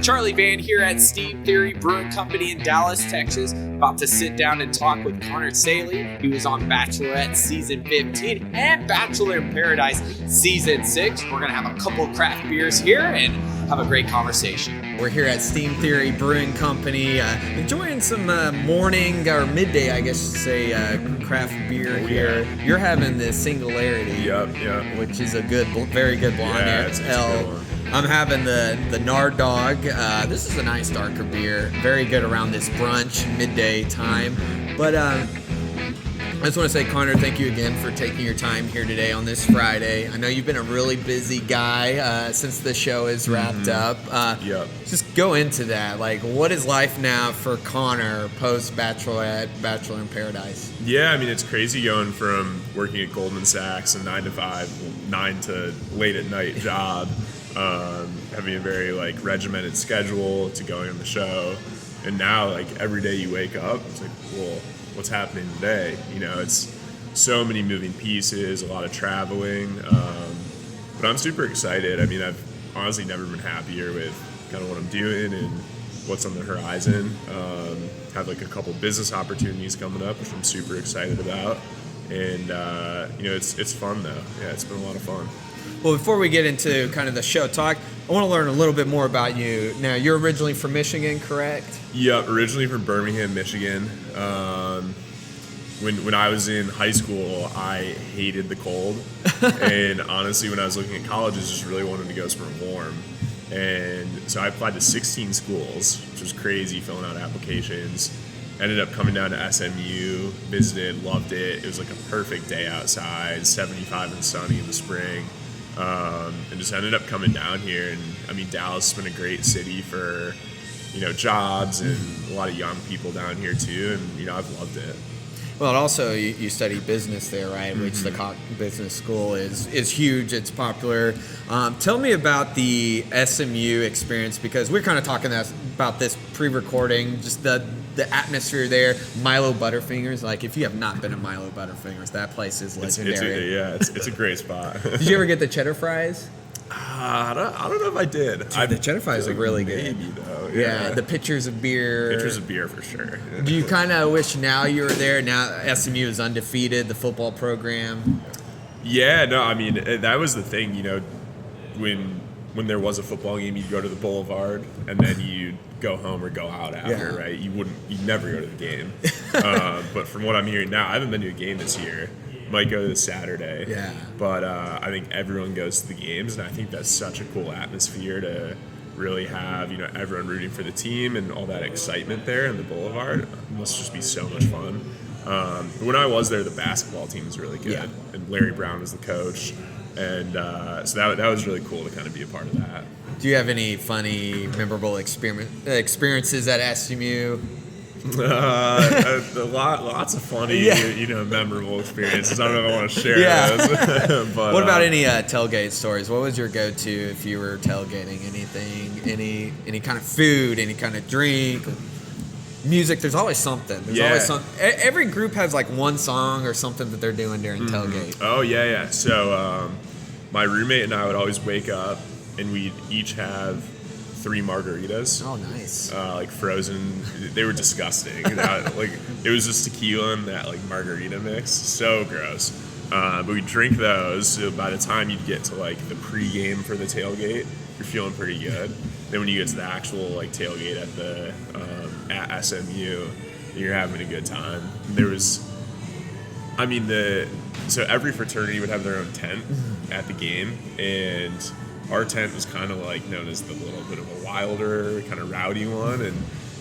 Charlie Vann here at Steam Theory Brewing Company in Dallas, Texas. About to sit down and talk with Connor Saeli. He was on Bachelorette Season 15 and Bachelor in Paradise Season 6. We're going to have a couple of craft beers here and have a great conversation. We're here at Steam Theory Brewing Company, enjoying some morning or midday, I guess you say, craft beer here. You're having the Singularity, which is a very good blonde it's a good one. I'm having the Nard Dog. This is a nice darker beer. Very good around this brunch, midday time. But I just want to say, Connor, thank you again for taking your time here today on this Friday. I know you've been a really busy guy since the show is wrapped up. Just go into that. Like, what is life now for Connor post-Bachelorette, Bachelor in Paradise? Yeah, I mean, it's crazy going from working at Goldman Sachs, a 9 to 5, 9 to late at night job, having a very regimented schedule to going on the show. And now every day you wake up, it's like, well, what's happening today? You know, it's so many moving pieces, a lot of traveling. But I'm super excited. I mean, I've honestly never been happier with kind of what I'm doing and what's on the horizon. Have a couple business opportunities coming up, which I'm super excited about. And, it's fun though. Yeah, it's been a lot of fun. Well, before we get into kind of the show talk, I want to learn a little bit more about you. Now, you're originally from Michigan, correct? Yep, originally from Birmingham, Michigan. When I was in high school, I hated the cold. And honestly, when I was looking at colleges, just really wanted to go somewhere warm. And so I applied to 16 schools, which was crazy, filling out applications. Ended up coming down to SMU, visited, loved it. It was a perfect day outside, 75 and sunny in the spring. And just ended up coming down here. And I mean, Dallas has been a great city for, jobs and a lot of young people down here too. And, I've loved it. Well, and also you study business there, right? Mm-hmm. Which the Cox Business School is huge. It's popular. Tell me about the SMU experience, because we're kind of talking about this pre-recording, just the atmosphere there. Milo Butterfingers, if you have not been to Milo Butterfingers, that place is legendary. It's a great spot. Did you ever get the cheddar fries? I don't know if I did. The cheddar fries look really good. Maybe though. Yeah, the pitchers of beer. Pitchers of beer for sure. Yeah. Do you kind of wish now you were there? Now SMU is undefeated, the football program. Yeah, no, I mean that was the thing. When there was a football game, you'd go to the Boulevard, and then you'd go home or go out after, right? You'd never go to the game. But from what I'm hearing now, I haven't been to a game this year. Might go this Saturday. Yeah. But I think everyone goes to the games, and I think that's such a cool atmosphere to really have, everyone rooting for the team and all that excitement there in the Boulevard. It must just be so much fun. When I was there, the basketball team was really good, and Larry Brown was the coach. And so that was really cool to kind of be a part of that. Do you have any funny, memorable experiences at SMU? Lots of funny, memorable experiences. I don't know if I want to share those. But, what about any tailgate stories? What was your go-to if you were tailgating? Anything, any kind of food, any kind of drink, music? There's always something. Always something. Every group has one song or something that they're doing during tailgate. Oh yeah. So my roommate and I would always wake up, and we'd each have 3 margaritas. Oh, nice. Frozen. They were disgusting. It was just tequila and that margarita mix. So gross. But we drink those. So by the time you get to the pregame for the tailgate, you're feeling pretty good. Then when you get to the actual tailgate at the at SMU, you're having a good time. So every fraternity would have their own tent at the game, and our tent was kind of known as the little bit of a wilder, kind of rowdy one. And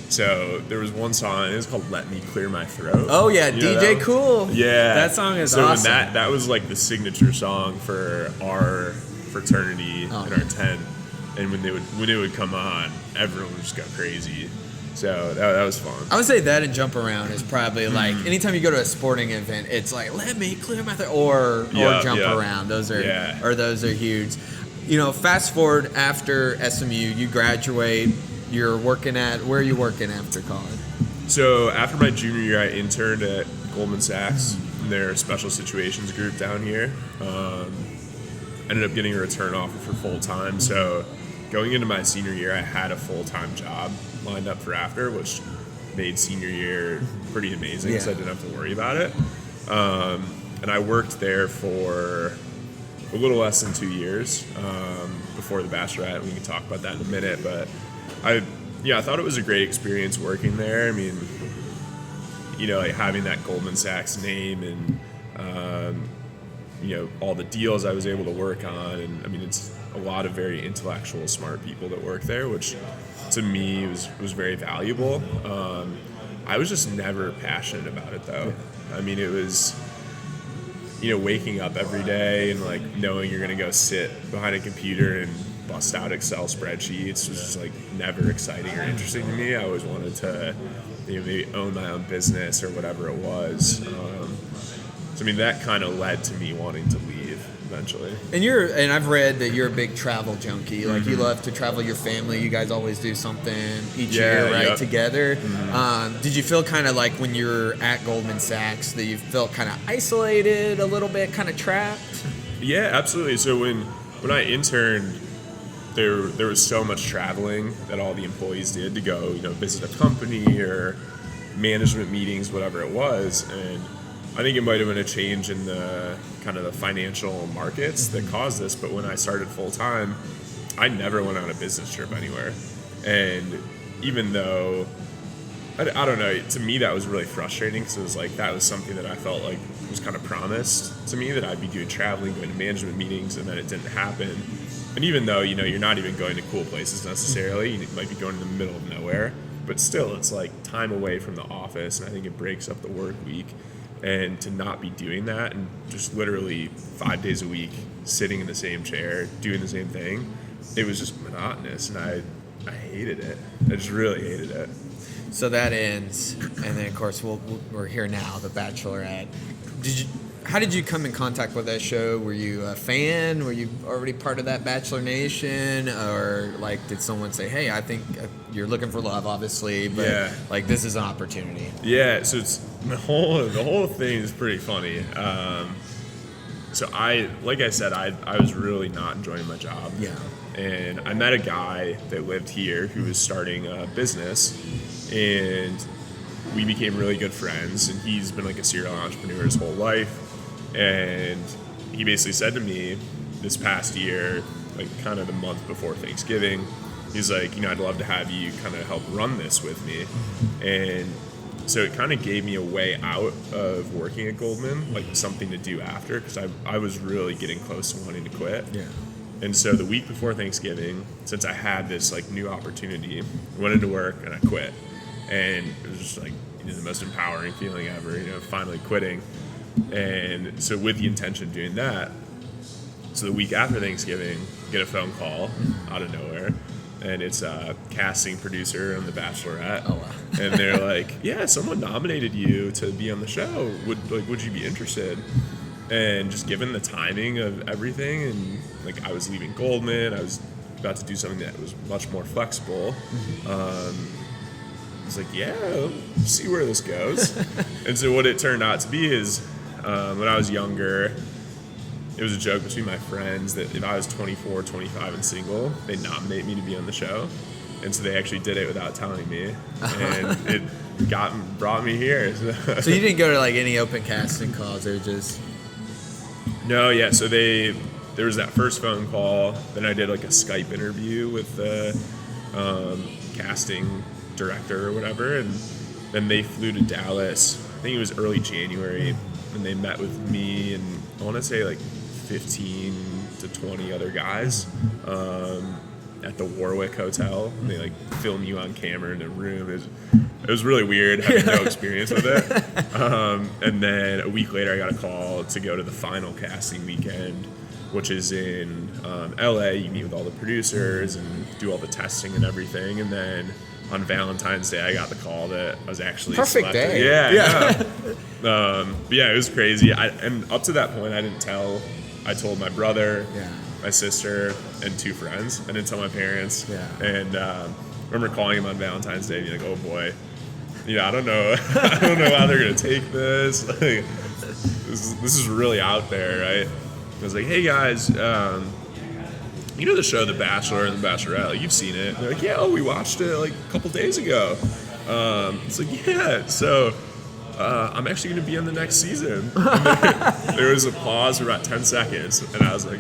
so there was one song, it was called Let Me Clear My Throat. Oh yeah, DJ Cool. Yeah. That song is awesome. So that was the signature song for our fraternity in our tent. And when it would come on, everyone would just go crazy. So that was fun. I would say that and Jump Around is probably anytime you go to a sporting event, it's let me clear my throat or Jump Around. Those are huge. Fast forward after SMU, you graduate. You're working where are you working after college? So after my junior year, I interned at Goldman Sachs in their special situations group down here. Ended up getting a return offer for full time. So going into my senior year, I had a full-time job lined up for after, which made senior year pretty amazing because I didn't have to worry about it. And I worked there for a little less than 2 years before the Bachelorette. We can talk about that in a minute, but I thought it was a great experience working there. I mean, like having that Goldman Sachs name and all the deals I was able to work on, and I mean, it's a lot of very intellectual, smart people that work there, which to me was very valuable. I was just never passionate about it though. I mean, it was, waking up every day and like knowing you're going to go sit behind a computer and bust out Excel spreadsheets was just like never exciting or interesting to me. I always wanted to maybe own my own business or whatever it was. So I mean, that kind of led to me wanting to leave eventually. And I've read that you're a big travel junkie. Like you love to travel your family. You guys always do something each year, right? Together. Did you feel kind of like when you were at Goldman Sachs that you felt kind of isolated a little bit, kind of trapped? Yeah, absolutely. So when I interned, there was so much traveling that all the employees did to go, visit a company or management meetings, whatever it was. And I think it might have been a change in the kind of the financial markets that caused this. But when I started full time, I never went on a business trip anywhere. And even though, I don't know, to me that was really frustrating because it was like that was something that I felt like was kind of promised to me, that I'd be doing traveling, going to management meetings, and then it didn't happen. And even though, you're not even going to cool places necessarily, you might be going to the middle of nowhere, but still it's like time away from the office, and I think it breaks up the work week. And to not be doing that and just literally 5 days a week sitting in the same chair doing the same thing, it was just monotonous, and I hated it. I just really hated it. So that ends, and then of course we're here now, The Bachelorette. How did you come in contact with that show? Were you a fan? Were you already part of that Bachelor Nation? Or like, did someone say, hey, I think you're looking for love, obviously, but like this is an opportunity? Yeah, so it's the whole thing is pretty funny. So like I said, I was really not enjoying my job. Yeah. And I met a guy that lived here who was starting a business, and we became really good friends, and he's been like a serial entrepreneur his whole life. And he basically said to me this past year, like kind of the month before Thanksgiving, he's like, I'd love to have you kind of help run this with me. And so it kind of gave me a way out of working at Goldman, like something to do after, because I was really getting close to wanting to quit. Yeah. And so the week before Thanksgiving, since I had this like new opportunity, I went into work and I quit. And it was just like the most empowering feeling ever, finally quitting. And so with the intention of doing that, so the week after Thanksgiving, get a phone call out of nowhere, and it's a casting producer on The Bachelorette. Oh, wow. And they're like, yeah, someone nominated you to be on the show. Would you be interested? And just given the timing of everything, and like I was leaving Goldman, I was about to do something that was much more flexible. I was like, yeah, let's see where this goes. And so what it turned out to be is, when I was younger, it was a joke between my friends that if I was 24, 25 and single, they'd nominate me to be on the show. And so they actually did it without telling me. And it brought me here. So you didn't go to like any open casting calls, or just... No, yeah. So there was that first phone call. Then I did like a Skype interview with the casting director or whatever. And then they flew to Dallas. I think it was early January. And they met with me and I want to say like 15 to 20 other guys at the Warwick Hotel. And they like film you on camera in a room. It was really weird, having no experience with it. And then a week later, I got a call to go to the final casting weekend, which is in LA. You meet with all the producers and do all the testing and everything. And then on Valentine's Day, I got the call that I was actually perfect selected. day. Yeah. But yeah, it was crazy. And up to that point, I didn't tell. I told my brother, my sister, and 2 friends. I didn't tell my parents. Yeah. And I remember calling him on Valentine's Day, being like, "Oh boy, I don't know, I don't know how they're gonna take this. Like, this is really out there, right?" I was like, "Hey guys, you know the show The Bachelor and The Bachelorette, like you've seen it. And they're like, yeah, oh, we watched it like a couple days ago. It's like, yeah, so I'm actually going to be on the next season. And there was a pause for about 10 seconds, and I was like,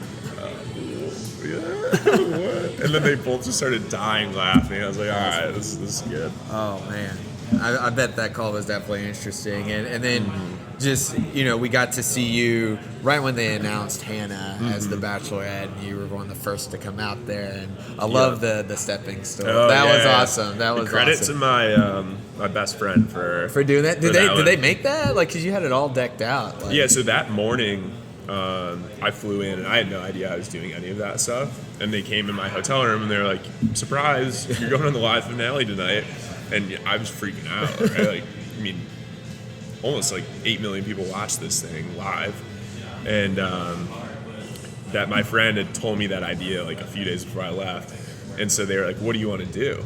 yeah, what? And then they both just started dying laughing. I was like, all right, this is good. Oh, man. I bet that call was definitely interesting. And then just, you know, we got to see you right when they announced Hannah as the Bachelorette, and you were one of the first to come out there. And I love the stepping story. That was awesome. That was credit awesome. to my best friend for doing that. Did that they make that? Like, because you had it all decked out. Like. Yeah, so that morning, I flew in, and I had no idea I was doing any of that stuff. And they came in my hotel room, and they were like, surprise, you're going on the live finale tonight. And I was freaking out. Right? Like, I mean, almost like 8 million people watched this thing live. And that my friend had told me that idea like a few days before I left. And so they were like, what do you want to do?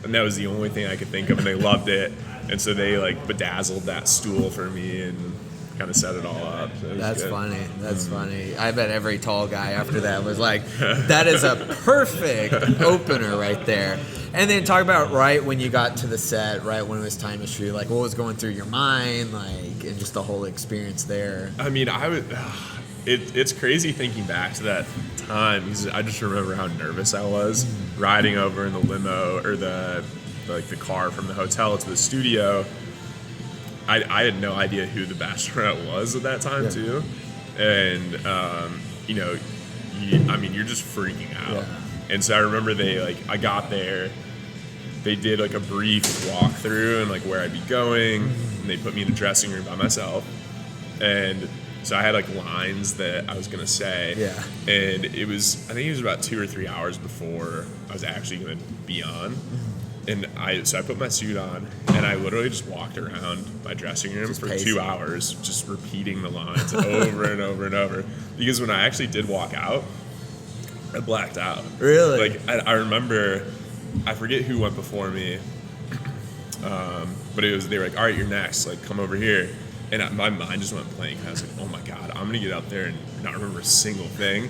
And that was the only thing I could think of, and they loved it. And so they like bedazzled that stool for me and kind of set it all up. So That's funny. That's funny. I bet every tall guy after that was like, that is a perfect opener right there. And then talk about right when you got to the set, right when it was time to shoot, like what was going through your mind, like, and just the whole experience there. I mean, it's crazy thinking back to that time because I just remember how nervous I was riding over in the limo or the car from the hotel to the studio. I had no idea who the Bachelorette was at that time too, and you know, you're just freaking out. Yeah. And so I remember I got there, they did like a brief walkthrough and like where I'd be going, and they put me in a dressing room by myself, and so I had like lines that I was gonna say, and I think it was about 2 or 3 hours before I was actually gonna be on. And I put my suit on, and I literally just walked around my dressing room for pacing. 2 hours, just repeating the lines over and over and over. Because when I actually did walk out, I blacked out. Really? Like, I remember, I forget who went before me, but they were like, all right, you're next, like, come over here. And my mind just went blank. I was like, oh my God, I'm gonna get up there and not remember a single thing.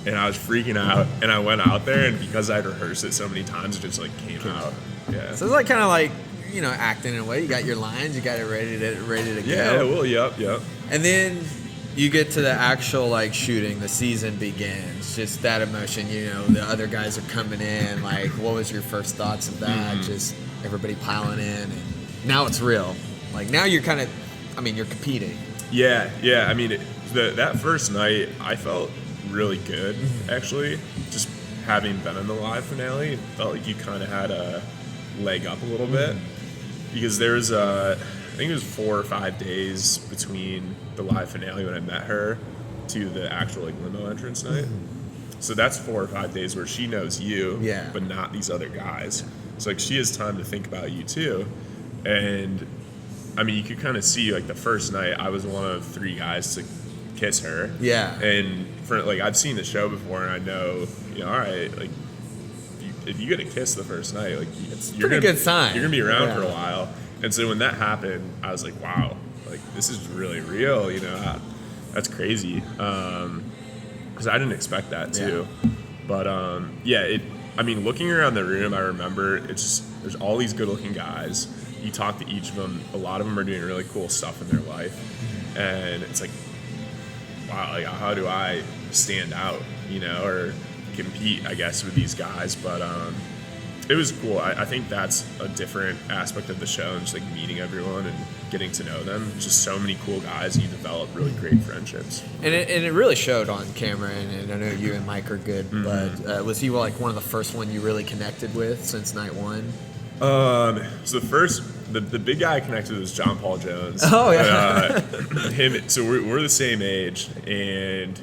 And I was freaking out, and I went out there, and because I'd rehearsed it so many times, it just like came out. Yeah. So it's like kind of like, you know, acting in a way. You got your lines, you got it ready to go. Yeah, well, yep. And then you get to the actual like shooting, the season begins. Just that emotion, you know, the other guys are coming in. Like, what was your first thoughts of that? Just everybody piling in, and now it's real. Like now you're kind of, you're competing. Yeah. I mean, that first night, I felt really good, actually. Just having been in the live finale, it felt like you kind of had a leg up a little bit. Because there was, I think it was 4 or 5 days between the live finale when I met her to the actual like limo entrance night. So that's 4 or 5 days where she knows you, but not these other guys. So like she has time to think about you too. And I mean, you could kind of see, like, the first night, I was one of 3 guys to kiss her. Yeah. And, I've seen the show before, and I know, you know, all right, like, if you get a kiss the first night, like, it's a pretty good sign. You're going to be around for a while. And so when that happened, I was like, wow, like, this is really real, you know, that's crazy. Because I didn't expect that, too. Yeah. But, looking around the room, I remember there's all these good-looking guys. You talk to each of them, a lot of them are doing really cool stuff in their life. And it's like, wow, like, how do I stand out, you know, or compete, I guess, with these guys? But it was cool. I think that's a different aspect of the show, and just like meeting everyone and getting to know them. Just so many cool guys, and you develop really great friendships. And it really showed on camera, and I know you and Mike are good, but was he like one of the first one you really connected with since night one? So the big guy I connected with was John Paul Jones. Oh yeah. So we're the same age, and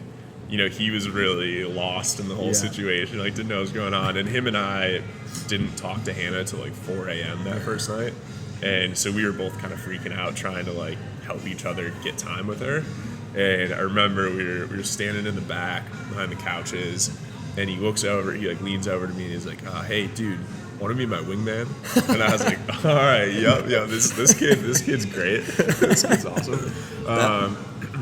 you know, he was really lost in the whole situation, like didn't know what was going on. And him and I didn't talk to Hannah till like 4 a.m. that first night, and so we were both kind of freaking out, trying to like help each other get time with her. And I remember we were standing in the back behind the couches, and he leans over to me and he's like, "Hey, dude, want to be my wingman?" And I was like, all right, yep, this kid's great. This kid's awesome.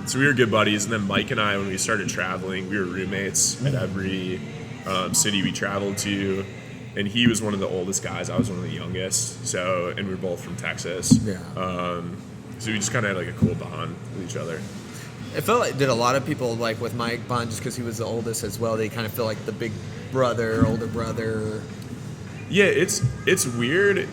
So we were good buddies, and then Mike and I, when we started traveling, we were roommates at every city we traveled to, and he was one of the oldest guys. I was one of the youngest. So, and we're both from Texas. Yeah. So we just kind of had like a cool bond with each other. It felt like, did a lot of people, like with Mike bond just because he was the oldest as well? They kind of feel like the big brother, older brother. Yeah, it's weird.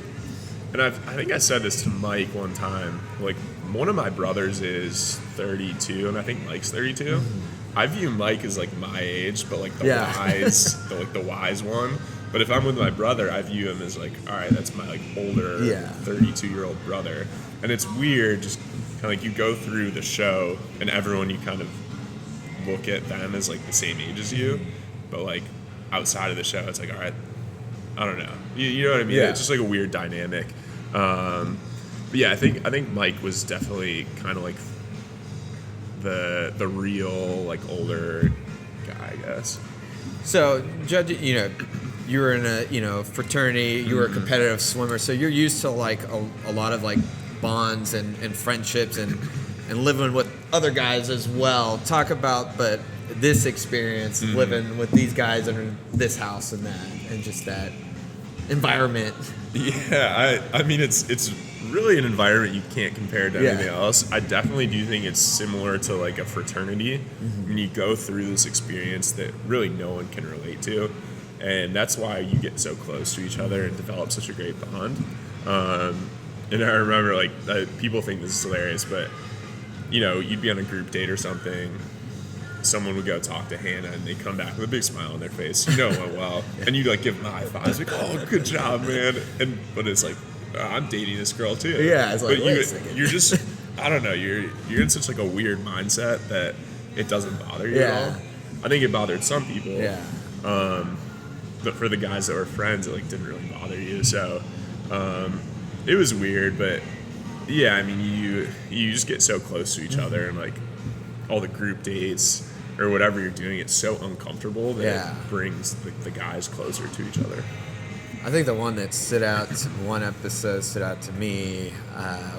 And I think I said this to Mike one time. Like, one of my brothers is 32, and I think Mike's 32. Mm-hmm. I view Mike as like my age, but like the wise one. But if I'm with my brother, I view him as like, all right, that's my like older 32-year-old brother. And it's weird, just kind of like you go through the show and everyone you kind of look at them as like the same age as you, but like outside of the show, it's like, all right, I don't know. You know what I mean? Yeah. It's just like a weird dynamic. But yeah, I think Mike was definitely kind of like the real like older guy, I guess. So, judging, you were in a fraternity, you were a competitive swimmer, so you're used to like a lot of like bonds and friendships and living with other guys as well. Talk about this experience, living with these guys in this house and that, and just that environment. Yeah, I mean it's really an environment you can't compare to anything else. I definitely do think it's similar to like a fraternity. When you go through this experience that really no one can relate to, and that's why you get so close to each other and develop such a great bond. And I remember like people think this is hilarious, but you'd be on a group date or something. Someone would go talk to Hannah, and they come back with a big smile on their face. It went well, and you'd like give them a high five. It's like, oh, good job, man. But it's like, I'm dating this girl too. Yeah, it's like, but wait a second. You're just, I don't know. You're in such like a weird mindset that it doesn't bother you at all. I think it bothered some people. Yeah. But for the guys that were friends, it like didn't really bother you. So, it was weird, but yeah, I mean, you just get so close to each other, and like all the group dates or whatever you're doing, it's so uncomfortable that it brings the guys closer to each other. I think the one that one episode stood out to me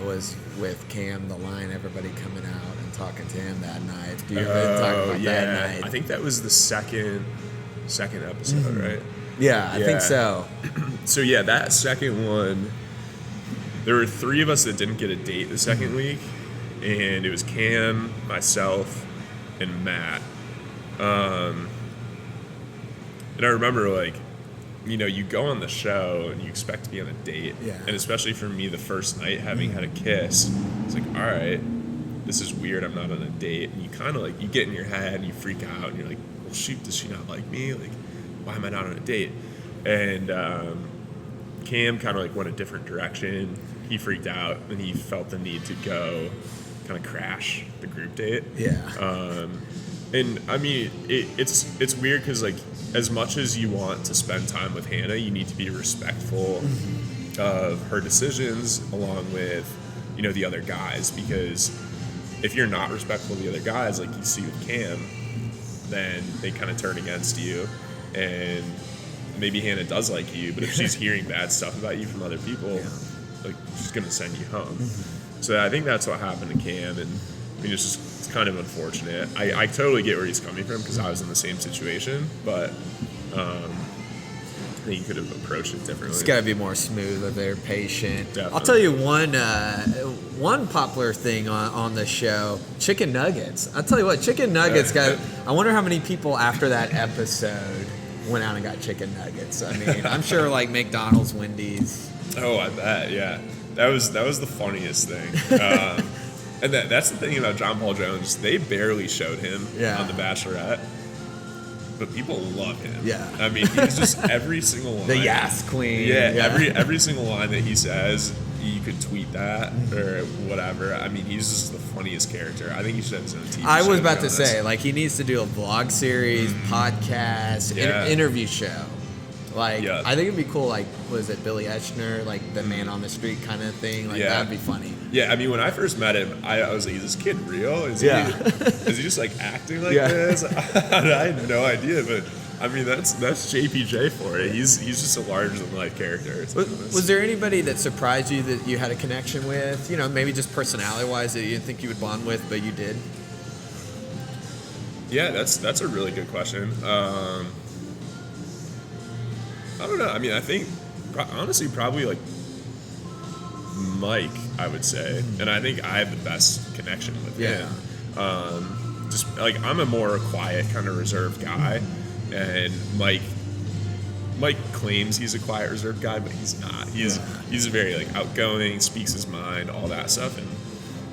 was with Cam, the line, everybody coming out and talking to him that night. Do you remember talking about that night? I think that was the second episode, right? Yeah, I think so. So yeah, that second one, there were 3 of us that didn't get a date the second week, and it was Cam, myself, and Matt. And I remember like, you go on the show and you expect to be on a date. Yeah. And especially for me, the first night, having had a kiss, it's like, all right, this is weird. I'm not on a date. And you kind of like, you get in your head and you freak out and you're like, well, shoot, does she not like me? Like, why am I not on a date? And Cam kind of like went a different direction. He freaked out and he felt the need to go kind of crash the group date. Yeah. And I mean, it's weird because like, as much as you want to spend time with Hannah, you need to be respectful of her decisions along with, the other guys, because if you're not respectful of the other guys, like you see with Cam, then they kind of turn against you, and maybe Hannah does like you, but if she's hearing bad stuff about you from other people, like she's gonna send you home. So I think that's what happened to Cam, and I mean, it's kind of unfortunate. I totally get where he's coming from because I was in the same situation, but I think you could have approached it differently. It's got to be more smooth, or they're patient. Definitely. I'll tell you one popular thing on the show, chicken nuggets. I'll tell you what, chicken nuggets got. I wonder how many people after that episode went out and got chicken nuggets. I mean, I'm sure like McDonald's, Wendy's. Oh, I bet. Yeah, that was the funniest thing. And that's the thing about John Paul Jones. They barely showed him on The Bachelorette, but people love him. Yeah. I mean, he's just every single line. The Yas Queen. Yeah, every single line that he says, you could tweet that or whatever. I mean, he's just the funniest character. I think he should have his own TV show. I was about to say, like, he needs to do a vlog series, podcast, interview show. Like, I think it'd be cool, like, was it Billy Eichner, like, the man on the street kind of thing? Like, that'd be funny. Yeah, I mean, when I first met him, I was like, is this kid real? Is he just, like, acting like this? I had no idea, but, I mean, that's JPJ for it. He's just a larger-than-life character. Was there anybody that surprised you that you had a connection with? Maybe just personality-wise that you didn't think you would bond with, but you did? Yeah, that's a really good question. I don't know. I mean, I think honestly probably like Mike, I would say, and I think I have the best connection with him. Just like I'm a more quiet, kind of reserved guy, and Mike claims he's a quiet, reserved guy, but he's not. He's very like outgoing, speaks his mind, all that stuff, and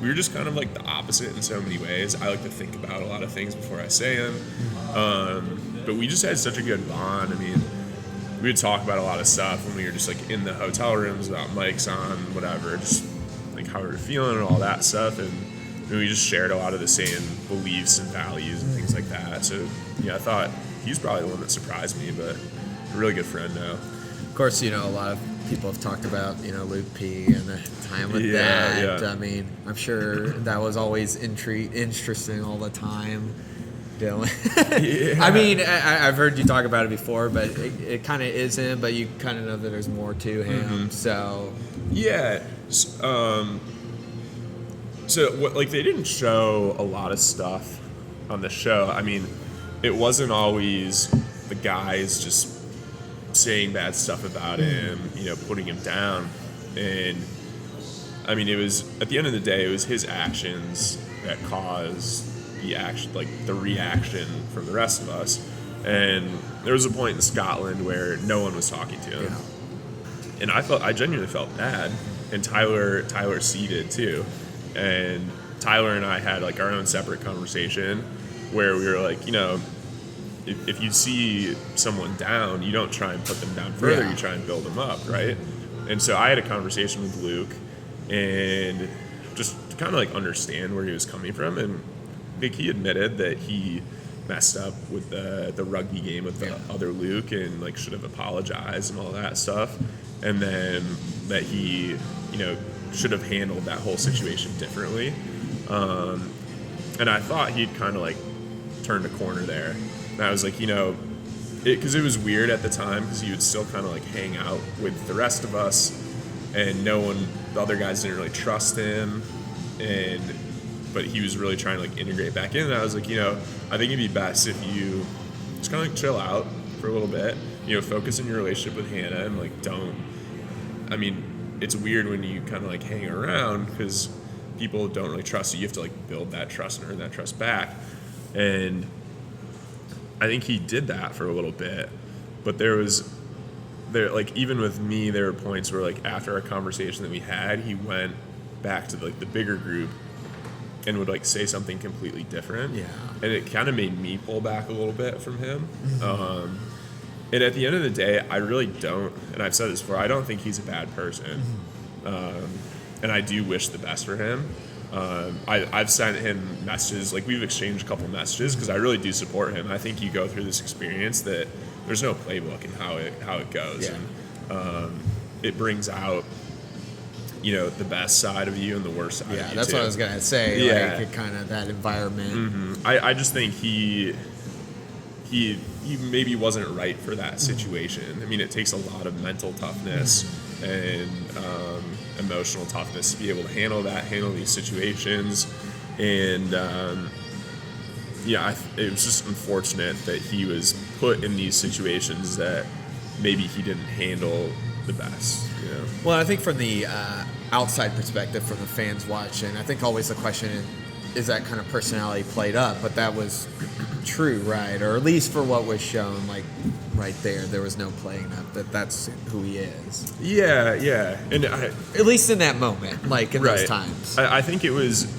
we were just kind of like the opposite in so many ways. I like to think about a lot of things before I say them, but we just had such a good bond. I mean, we would talk about a lot of stuff when we were just like in the hotel rooms about mics on, whatever, just like how we were feeling and all that stuff, and we just shared a lot of the same beliefs and values and things like that. So yeah, I thought he's probably the one that surprised me, but a really good friend now. Of course, you know, a lot of people have talked about, you know, Luke P and the time with that. Yeah. I mean, I'm sure that was always interesting all the time. Dylan. Yeah. I mean, I've heard you talk about it before, but it kind of is him, but you kind of know that there's more to him. So yeah. So what, like, they didn't show a lot of stuff on the show. I mean, it wasn't always the guys just saying bad stuff about him, you know, putting him down. And I mean, it was, at the end of the day, it was his actions that caused the reaction from the rest of us. And there was a point in Scotland where no one was talking to him. Yeah. And I genuinely felt bad. And Tyler seeded too. And Tyler and I had like our own separate conversation where we were like, you know, if you see someone down, you don't try and put them down further, you try and build them up, right? And so I had a conversation with Luke and just to kind of like understand where he was coming from. And I think he admitted that he messed up with the rugby game with the other Luke and like should have apologized and all that stuff. And then that he, you know, should have handled that whole situation differently. And I thought he'd kind of like turned a corner there. And I was like, you know, because it was weird at the time because he would still kind of like hang out with the rest of us and the other guys didn't really trust him. But he was really trying to like integrate back in. And I was like, you know, I think it'd be best if you just kind of like chill out for a little bit, you know, focus on your relationship with Hannah and like it's weird when you kind of like hang around because people don't really trust you. You have to like build that trust and earn that trust back. And I think he did that for a little bit, but there like even with me, there were points where like after a conversation that we had, he went back to like the bigger group and would like say something completely different. Yeah. And it kind of made me pull back a little bit from him. Mm-hmm. And at the end of the day, I really don't, and I've said this before, I don't think he's a bad person. Mm-hmm. And I do wish the best for him. I've sent him messages, like we've exchanged a couple messages because I really do support him. I think you go through this experience that there's no playbook in how it goes. Yeah. And it brings out, you know, the best side of you and the worst side of you. Yeah, that's too. what I was going to say. Yeah. Like, kind of that environment. Mm-hmm. I just think he maybe wasn't right for that situation. I mean, it takes a lot of mental toughness and emotional toughness to be able to handle these situations. And it was just unfortunate that he was put in these situations that maybe he didn't handle the best. You know? Well, I think from the outside perspective, from the fans watching, I think always the question is that kind of personality played up, but that was true, right? Or at least for what was shown, like right there was no playing up that's who he is. Yeah, and at least in that moment, like in those times. I think it was.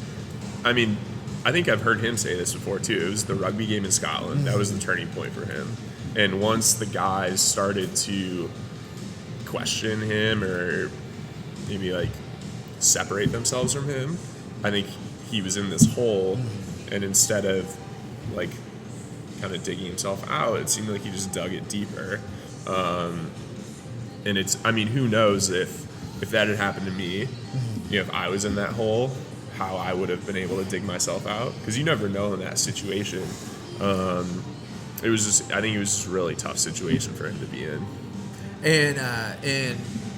I mean, I think I've heard him say this before too. It was the rugby game in Scotland that was the turning point for him. And once the guys started to question him or maybe like separate themselves from him, I think he was in this hole, and instead of like kind of digging himself out, it seemed like he just dug it deeper. And who knows if that had happened to me, you know, if I was in that hole, how I would have been able to dig myself out, because you never know in that situation. I think it was just a really tough situation for him to be in. And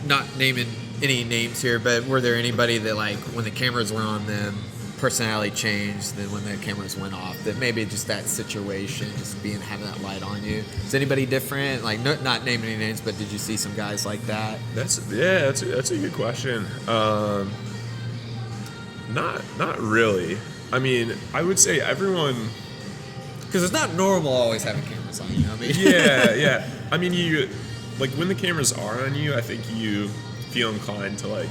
not naming any names here, but were there anybody that, like, when the cameras were on them personality changed than when the cameras went off? That maybe just that situation, just having that light on you. Is anybody different? Like, not naming any names, but did you see some guys like that? That's a good question. Not really. I mean, I would say everyone. Because it's not normal always having cameras on you. I mean, yeah. I mean, you like when the cameras are on you, I think you feel inclined to like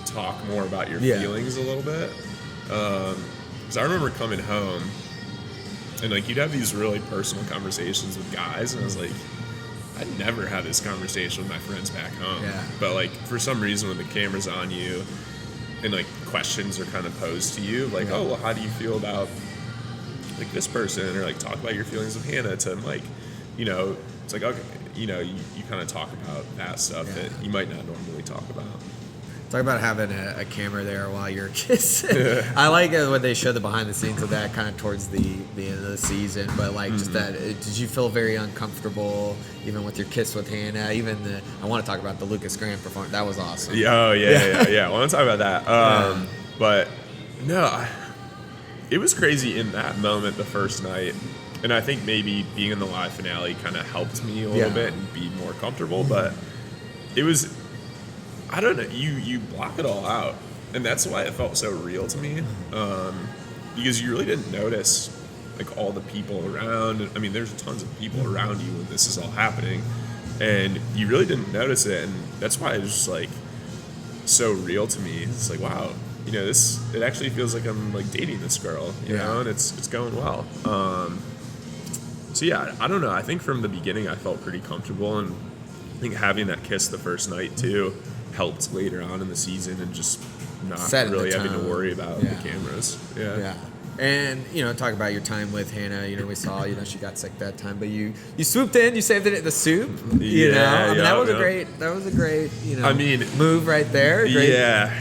talk more about your feelings a little bit. Because I remember coming home and like you'd have these really personal conversations with guys, and I was like, I'd never have this conversation with my friends back home. Yeah. But like for some reason, when the camera's on you and like questions are kind of posed to you, like, oh, well, how do you feel about like this person, or like talk about your feelings with Hannah, to like, you know, it's like, okay, you know, you kind of talk about that stuff that you might not normally talk about. Talk about having a camera there while you're kissing. I like it when they show the behind the scenes of that kind of towards the end of the season, but like just that, did you feel very uncomfortable even with your kiss with Hannah? Even I want to talk about the Lucas Graham performance. That was awesome. Yeah, I want to talk about that. But no, it was crazy in that moment the first night. And I think maybe being in the live finale kind of helped me a little bit and be more comfortable. But it was, I don't know, you block it all out. And that's why it felt so real to me. Because you really didn't notice like all the people around. I mean, there's tons of people around you when this is all happening. And you really didn't notice it. And that's why it's just like so real to me. It's like, wow, you know, it actually feels like I'm like dating this girl, you know, and it's going well. So yeah, I don't know. I think from the beginning I felt pretty comfortable, and I think having that kiss the first night too helped later on in the season, and just not really having to worry about the cameras. Yeah. And, you know, talk about your time with Hannah. You know, we saw, you know, she got sick that time, but you swooped in, you saved it at the soup. You know, I mean, that was a great, you know, move right there. Great. Yeah,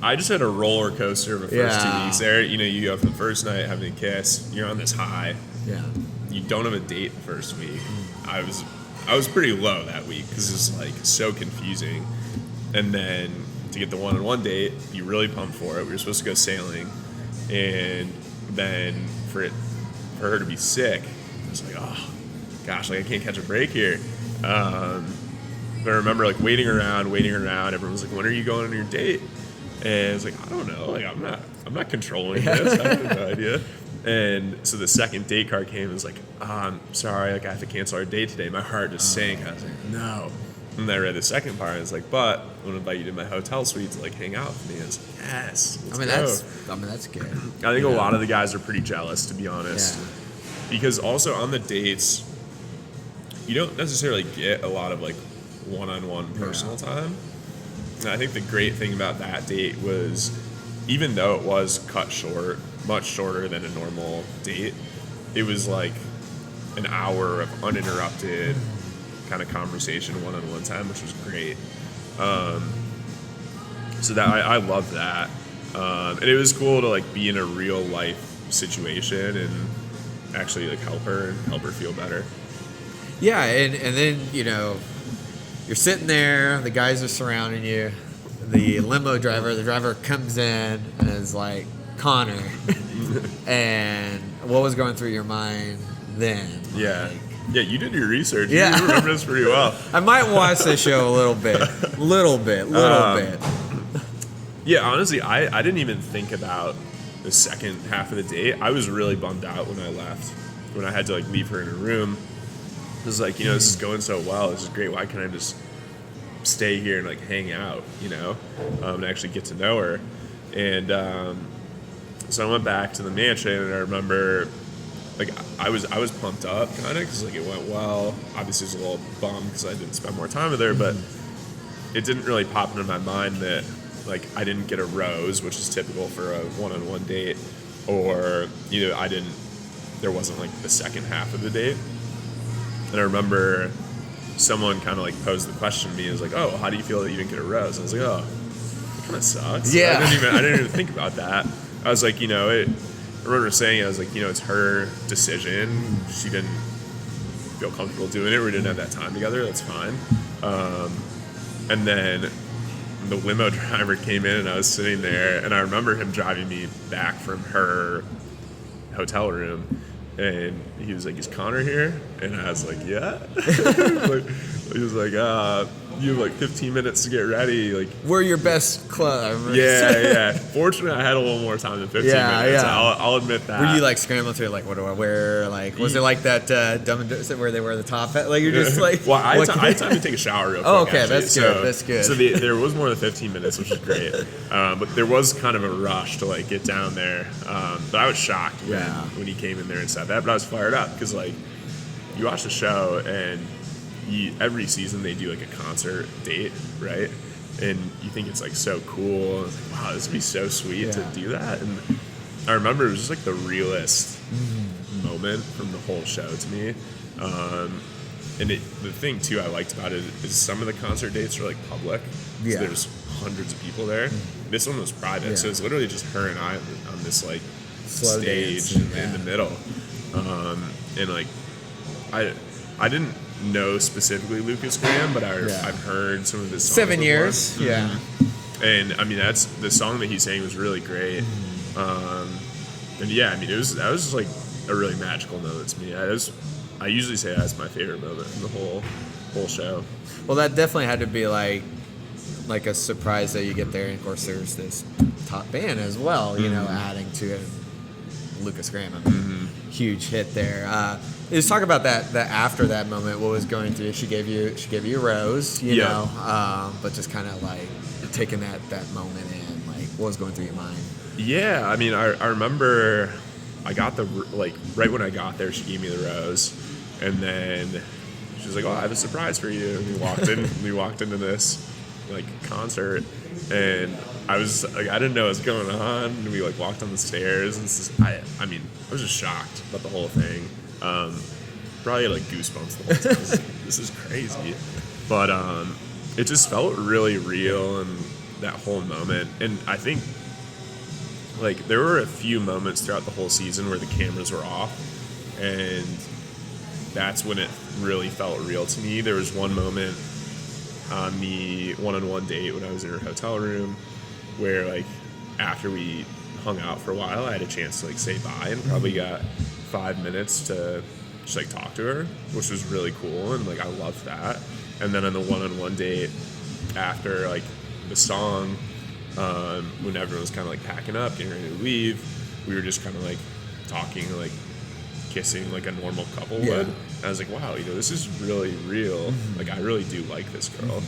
I just had a roller coaster of the first 2 weeks there. You know, you go for the first night having a kiss, you're on this high. Yeah. You don't have a date the first week. I was pretty low that week because it was like so confusing. And then to get the one-on-one date, you really pumped for it. We were supposed to go sailing, and then for her to be sick, I was like, oh gosh, like I can't catch a break here. But I remember like waiting around. Everyone was like, when are you going on your date? And it's like, I don't know. Like I'm not controlling this. I have no idea. And so the second date card came and was like, I'm sorry, like I have to cancel our date today. My heart just sank. I was like, no. And then I read the second part, and I was like, but I want to invite you to my hotel suite to like hang out with me. And I was like, yes, let's go. That's good. I think a lot of the guys are pretty jealous, to be honest. Yeah. Because also on the dates, you don't necessarily get a lot of like one-on-one personal time. And I think the great thing about that date was, even though it was cut short, much shorter than a normal date, it was like an hour of uninterrupted kind of conversation, one-on-one time, which was great. So that I loved that. And it was cool to like be in a real life situation and actually like help her feel better. Yeah, and then, you know, you're sitting there, the guys are surrounding you, the driver comes in and is like, Connor. And what was going through your mind then? Yeah. Like, yeah, you did your research. Yeah. You remember this pretty well. I might watch this show a little bit. Yeah, honestly, I didn't even think about the second half of the date. I was really bummed out when I left, when I had to like leave her in her room. It was like, you know, this is going so well. This is great. Why can't I just stay here and like hang out, you know, and actually get to know her? And so I went back to the mansion, and I remember like I was pumped up kind of because like it went well. Obviously, I was a little bummed because I didn't spend more time with her, but it didn't really pop into my mind that like I didn't get a rose, which is typical for a one-on-one date, or you know there wasn't like the second half of the date. And I remember someone kind of like posed the question to me. It was like, oh, how do you feel that you didn't get a rose? I was like, oh, it kind of sucks. Yeah. I didn't even think about that. I was like, you know, I remember saying, I was like, you know, it's her decision. She didn't feel comfortable doing it. We didn't have that time together. That's fine. And then the limo driver came in and I was sitting there, and I remember him driving me back from her hotel room, and he was like, "Is Connor here?" And I was like, "Yeah." He was like, "You have like 15 minutes to get ready." Like, we're your best club. yeah. Fortunately, I had a little more time than 15 minutes. I'll admit that. Were you like scrambling through, like, what do I wear? Like, was it like that Dumb and Dumber where they wear the top hat? Like, you're just like. Well, I had time to take a shower real quick. Oh, okay, actually. that's good. So there was more than 15 minutes, which is great. But there was kind of a rush to like get down there. But I was shocked when he came in there and said that. But I was fired up because like you watch the show and every season they do like a concert date, right? And you think it's like so cool. I was like, wow, this would be so sweet to do that. And I remember it was just like the realest moment from the whole show to me. And the thing too I liked about it is some of the concert dates are like public. So there's hundreds of people there. This one was private, so it's literally just her and I on this like slow stage in the middle. And like I didn't know specifically Lucas Graham, but I've heard some of his songs 7 before. years, And I mean that's the song that he sang was really great. And yeah, I mean that was just like a really magical moment to me. I usually say that's my favorite moment in the whole show. Well, that definitely had to be like a surprise that you get there, and of course there's this top band as well, you know, adding to it. Lucas Graham, I mean, huge hit there. Let's talk about that after that moment. What was going through? She gave you a rose, you know, but just kind of like taking that moment in, like what was going through your mind? Yeah, I mean, I remember I got right when I got there, she gave me the rose, and then she was like, "Oh, I have a surprise for you." And we walked into this like concert, and I was like, I didn't know what was going on. And we like walked on the stairs, and I mean, I was just shocked about the whole thing. Probably had like goosebumps the whole time. This is crazy, but it just felt really real, and that whole moment. And I think like there were a few moments throughout the whole season where the cameras were off, and that's when it really felt real to me. There was one moment on the one-on-one date when I was in her hotel room where like after we hung out for a while, I had a chance to like say bye and probably got 5 minutes to just like talk to her, which was really cool, and like I loved that. And then on the one-on-one date after like the song, when everyone was kind of like packing up, getting ready to leave, we were just kind of like talking, like kissing like a normal couple would. And I was like, wow, you know, this is really real. Like I really do like this girl.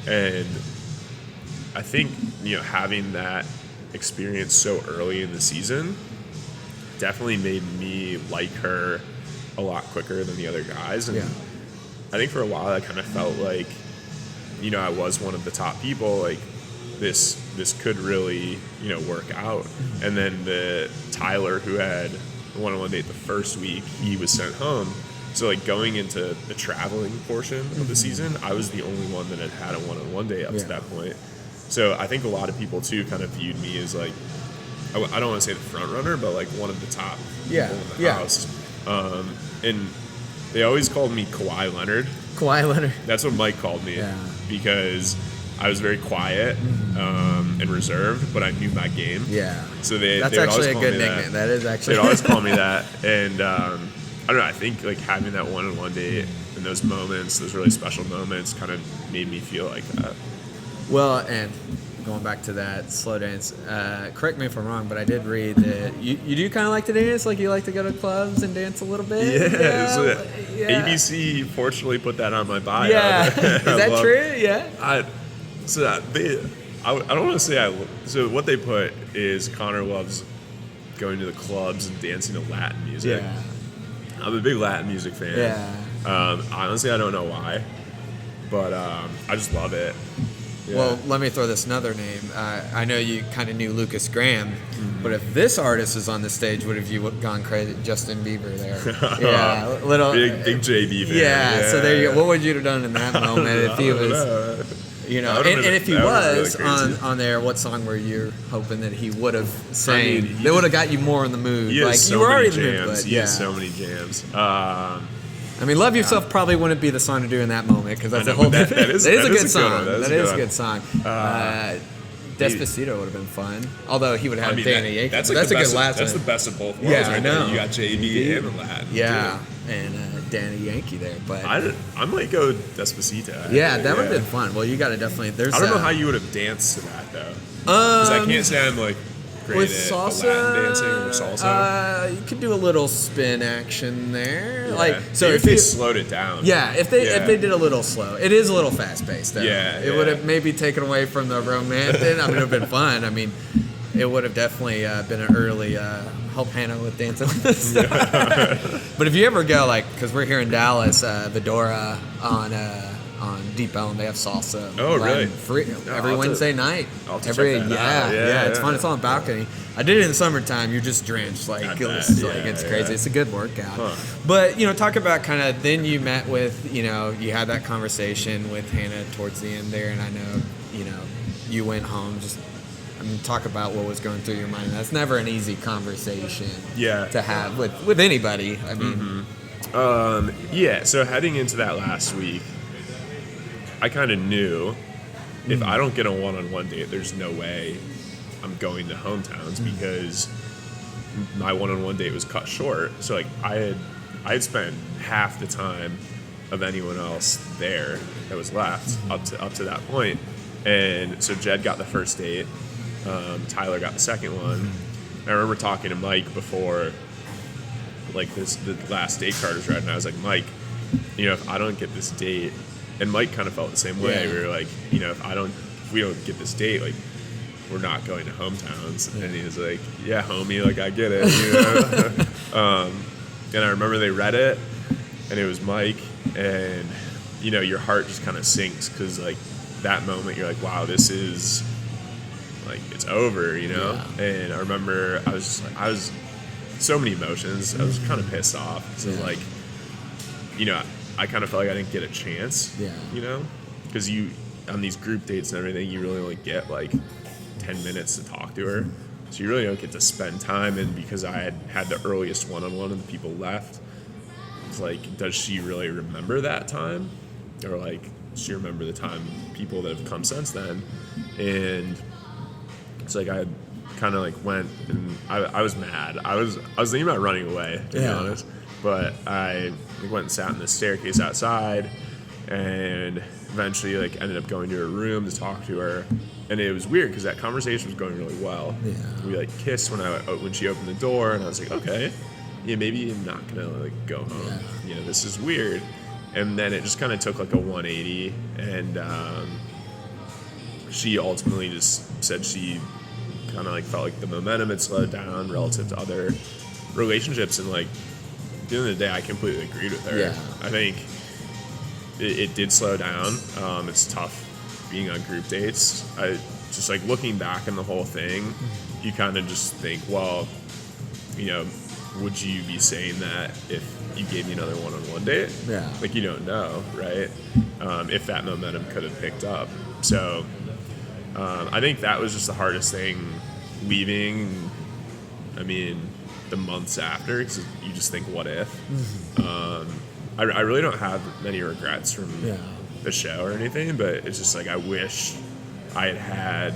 And I think, you know, having that experience so early in the season definitely made me like her a lot quicker than the other guys. And I think for a while I kind of felt like, you know, I was one of the top people, like this could really, you know, work out. And then the Tyler, who had a one-on-one date the first week, he was sent home. So like going into the traveling portion of the season, I was the only one that had a one-on-one date up to that point. So I think a lot of people too kind of viewed me as like, I don't want to say the front runner, but like one of the top people in the house. And they always called me Kawhi Leonard. Kawhi Leonard. That's what Mike called me because I was very quiet and reserved, but I knew my game. Yeah. So that's actually a good nickname. That is actually. They'd always call me that, and I don't know. I think like having that one-on-one date and those moments, those really special moments, kind of made me feel like that. Well, and going back to that slow dance, correct me if I'm wrong, but I did read that you do kind of like to dance, like you like to go to clubs and dance a little bit. ABC fortunately put that on my bio. Yeah, is that true? Yeah. I don't want to say so what they put is Connor loves going to the clubs and dancing to Latin music. Yeah. I'm a big Latin music fan. Yeah. Honestly, I don't know why, but I just love it. Yeah. Well, let me throw this another name. I know you kind of knew Lucas Graham, but if this artist was on the stage, would have you gone crazy? Justin Bieber there. Yeah, little big JB fan. Yeah, so there you go. What would you have done in that moment if he was, you know, and if he was really on there, what song were you hoping that he would have sang? That would have got you more in the mood. He like has you so were already many in the mood, jams. but He has so many jams. I mean, Love Yourself probably wouldn't be the song to do in that moment because that's I a know, whole but different. that is a a good good song. one. That is a good song. Despacito would have been fun. Although he would have had Danny Yankee. That's a good last That's one. the best of both worlds. Yeah, right I know. There. You got JB and Latin. Yeah, too. and Danny Yankee there. But I might go Despacito. yeah, that would have been fun. Well, you got to definitely. I don't know how you would have danced to that though. Because I can't say I'm like great with at salsa, Latin dancing or salsa. You could do a little spin action there. Yeah. Like so, Maybe if they you slowed it down. yeah, if they did a little slow, it is a little fast paced. Yeah, it would have maybe taken away from the romantic. I mean, it would have been fun. I mean, it would have definitely been an early help Hannah with dancing with us. But if you ever go because we're here in Dallas, Vidora on Deep Elm, they have salsa. Oh, really? Free every Wednesday night. I'll have to check that out. Yeah, it's fun. It's on the balcony. I did it in the summertime. You're just drenched. It's crazy. It's a good workout. Huh. But, talk about kind of, then you met with, you had that conversation with Hannah towards the end there. And I know, you went home talk about what was going through your mind. That's never an easy conversation to have with anybody. I mean, so heading into that last week, I kind of knew if I don't get a one-on-one date, there's no way I'm going to hometowns because my one-on-one date was cut short. So I had spent half the time of anyone else there that was left up to that point. And so Jed got the first date. Tyler got the second one. I remember talking to Mike before, the last date card was read, and I was like, Mike, if I don't get this date, and Mike kind of felt the same way. Yeah. We were like, if we don't get this date, we're not going to hometowns. And he was like, yeah, homie, I get it. And I remember they read it, and it was Mike, and your heart just kind of sinks because that moment you're like, wow, this is. It's over, And I remember I was so many emotions. I was kind of pissed off. So I kind of felt like I didn't get a chance. Yeah. Because on these group dates and everything, you really only get 10 minutes to talk to her. So you really don't get to spend time. And because I had the earliest one-on-one and the people left, it's does she really remember that time? Or does she remember the time people that have come since then? And it's I kind of went and I was mad. I was thinking about running away, to be honest. But I went and sat in the staircase outside, and eventually ended up going to her room to talk to her. And it was weird because that conversation was going really well. Yeah. We kissed when she opened the door, and I was like, okay, maybe I'm not gonna go home. Yeah. This is weird. And then it just kind of took a 180, and she ultimately just said she kind of felt the momentum had slowed down relative to other relationships, and at the end of the day, I completely agreed with her. Yeah. I think it did slow down. It's tough being on group dates. I just looking back on the whole thing, you kind of just think, well, would you be saying that if you gave me another one-on-one date? Yeah. You don't know, right? If that momentum could have picked up. So I think that was just the hardest thing leaving. I mean, the months after, because you just think, what if? I really don't have many regrets from the show or anything, but it's just I wish I had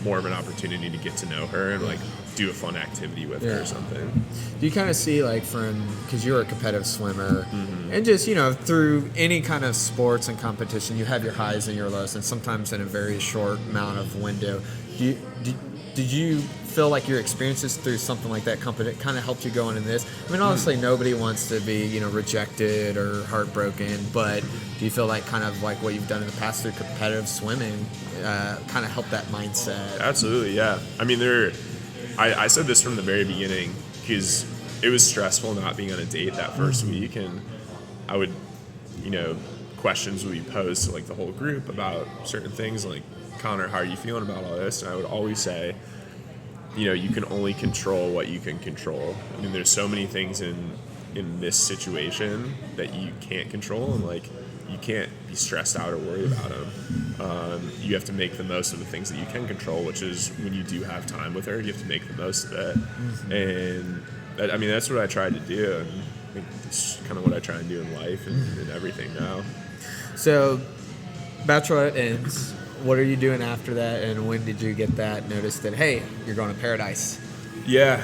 more of an opportunity to get to know her and do a fun activity with her or something. Do you kind of see because you're a competitive swimmer, and just through any kind of sports and competition, you have your highs and your lows, and sometimes in a very short amount of window. Did you feel like your experiences through something like that kind of helped you going in this? I mean, obviously nobody wants to be rejected or heartbroken, but do you feel kind of what you've done in the past through competitive swimming kind of helped that mindset? Absolutely, yeah. I mean, I said this from the very beginning because it was stressful not being on a date that first week, and I would, questions would be posed to the whole group about certain things Connor, how are you feeling about all this? And I would always say, you can only control what you can control. I mean, there's so many things in this situation that you can't control, and you can't be stressed out or worried about them. You have to make the most of the things that you can control, which is when you do have time with her, you have to make the most of it. And that's what I tried to do. And think it's kind of what I try and do in life and everything now. So, Bachelorette ends. What are you doing after that, and when did you get that notice that, hey, you're going to Paradise? Yeah.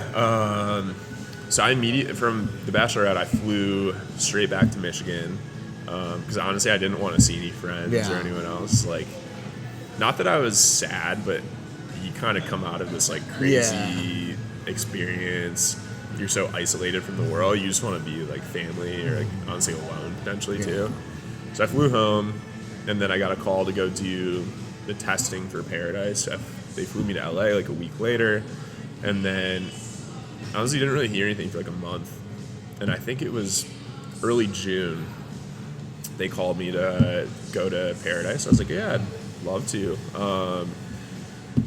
So I immediately, from the Bachelorette, I flew straight back to Michigan because honestly, I didn't want to see any friends or anyone else. Like, not that I was sad, but you kind of come out of this like crazy experience. You're so isolated from the world. You just want to be like family or like honestly alone potentially too. So I flew home, and then I got a call to go do the testing for Paradise. They flew me to LA like a week later, and then honestly didn't really hear anything for like a month. And I think it was early June they called me to go to Paradise. I was like, yeah, I'd love to.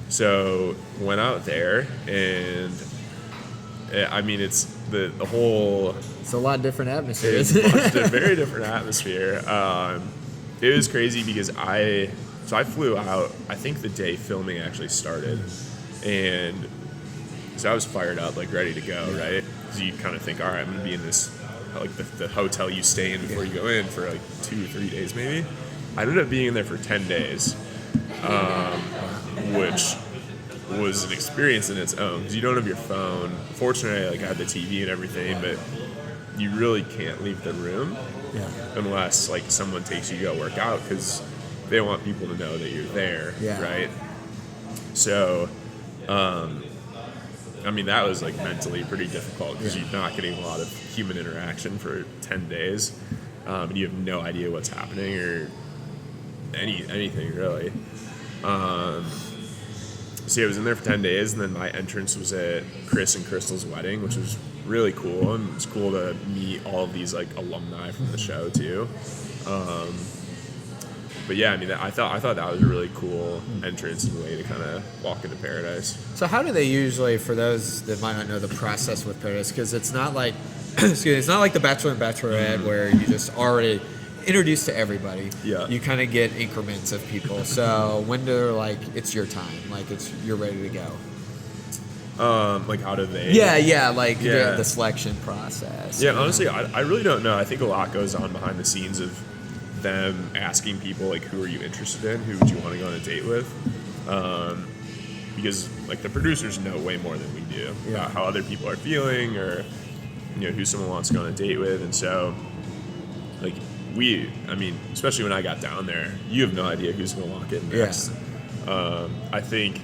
So went out there, and I mean, it's the whole. It's a lot different atmosphere. It's a very different atmosphere. It was crazy because I flew out, I think the day filming actually started, and so I was fired up, like ready to go, right? Because you kind of think, all right, I'm gonna be in this, like the hotel you stay in before you go in for like 2 or 3 days maybe. I ended up being in there for 10 days, which was an experience in its own because you don't have your phone. Fortunately, like I had the TV and everything, but you really can't leave the room unless like someone takes you to go work out because they want people to know that you're there, right? So, I mean, that was like mentally pretty difficult because you're not getting a lot of human interaction for 10 days, and you have no idea what's happening or anything really. So yeah, I was in there for 10 days, and then my entrance was at Chris and Crystal's wedding, which was really cool, and it's cool to meet all of these like alumni from the show too. But yeah, I mean, I thought that was a really cool entrance and way to kind of walk into Paradise. So how do they usually, for those that might not know the process with Paradise, because it's not like, it's not like the Bachelor and Bachelorette where you just already introduced to everybody. Yeah. You kind of get increments of people. So when they're like, it's your time, like you're ready to go. Like how do they? The selection process. Yeah, honestly, I really don't know. I think a lot goes on behind the scenes of them asking people like, who are you interested in? Who would you want to go on a date with? Because like the producers know way more than we do about how other people are feeling or who someone wants to go on a date with, and so like especially when I got down there, you have no idea who's going to walk in next. I think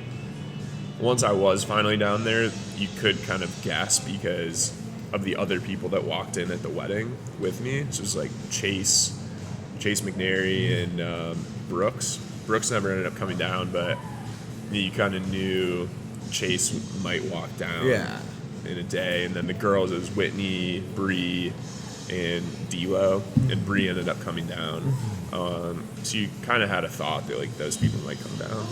once I was finally down there, you could kind of guess because of the other people that walked in at the wedding with me. So it was like Chase McNary and Brooks. Brooks never ended up coming down, but you kind of knew Chase might walk down in a day. And then the girls, it was Whitney, Bree, and D'Lo, and Bree ended up coming down. So you kind of had a thought that like those people might come down.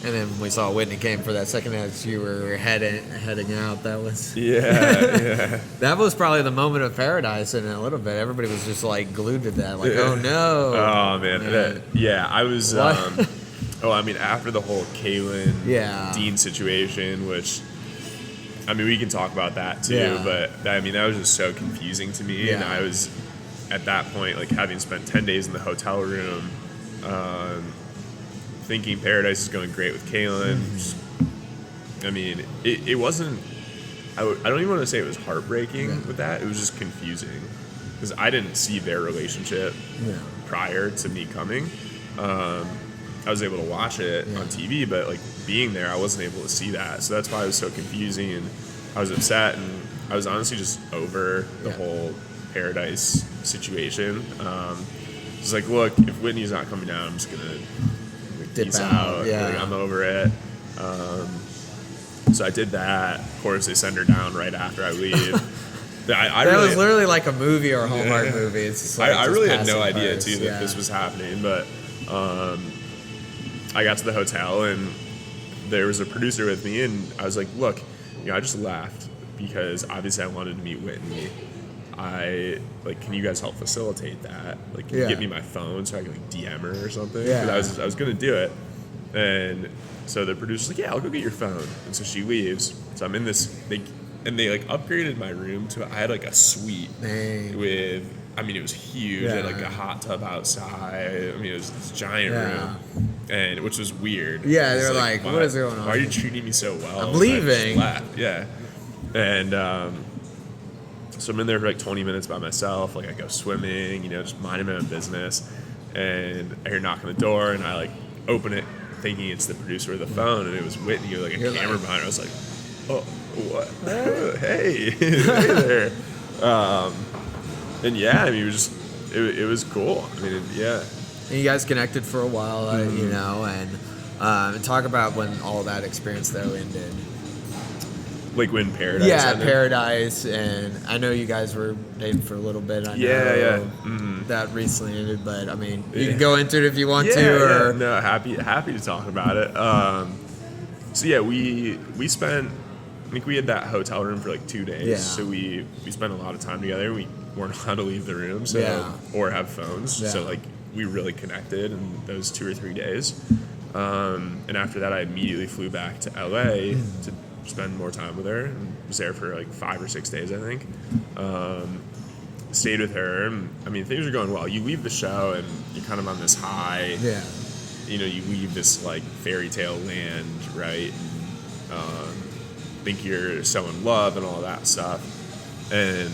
And then we saw Whitney came for that second as you were heading out. That was that was probably the moment of Paradise in a little bit. Everybody was just like glued to that, like, oh no. Oh man, I was. After the whole Kaylin Dean situation, which I mean we can talk about that too, but I mean that was just so confusing to me, and I was at that point like having spent 10 days in the hotel room. Thinking Paradise is going great with Kaylin. I mean, it wasn't. I don't even want to say it was heartbreaking with that. It was just confusing because I didn't see their relationship prior to me coming. I was able to watch it on TV, but like being there, I wasn't able to see that. So that's why it was so confusing, and I was upset, and I was honestly just over the whole Paradise situation. It's like, look, if Whitney's not coming down, I'm just gonna. Peace out. Like, I'm over it. So I did that. Of course, they send her down right after I leave. That was literally like a movie or a Hallmark movie. It's just like I really had no idea too that this was happening. But I got to the hotel and there was a producer with me, and I was like, "Look, I just left because obviously I wanted to meet Whitney. Can you guys help facilitate that? Like, can you give me my phone so I can like DM her or something? Because I was gonna do it." And so the producer's like, "Yeah, I'll go get your phone." And so she leaves. So I'm in this. and they like upgraded my room to, I had like a suite with, I mean, it was huge. It had like a hot tub outside. I mean, it was this giant room, and which was weird. Yeah, they were like, what is going on? Why are you treating me so well? I'm leaving. Yeah. And so I'm in there for like 20 minutes by myself. Like I go swimming, you know, just minding my own business. And I hear a knock on the door, and I like open it thinking it's the producer of the phone, and it was Whitney with like a camera behind her. I was like, oh, what? Hey, hey there. And yeah, I mean, it was cool. I mean, yeah. And you guys connected for a while, you know, and talk about when all that experience though ended. Like when Paradise ended? Paradise, and I know you guys were dating for a little bit. I know that recently ended, but I mean, you can go into it if you want to. Or no, happy to talk about it. So yeah, we spent, I think we had that hotel room for like 2 days. Yeah. So we spent a lot of time together. We weren't allowed to leave the room, or have phones. Yeah. So like we really connected in those 2 or 3 days. And after that, I immediately flew back to LA to spend more time with her, and was there for like 5 or 6 days, I think. Stayed with her, and I mean, things are going well. You leave the show and you're kind of on this high. Yeah. You know, you leave this like fairy tale land, right? Think you're so in love and all that stuff. And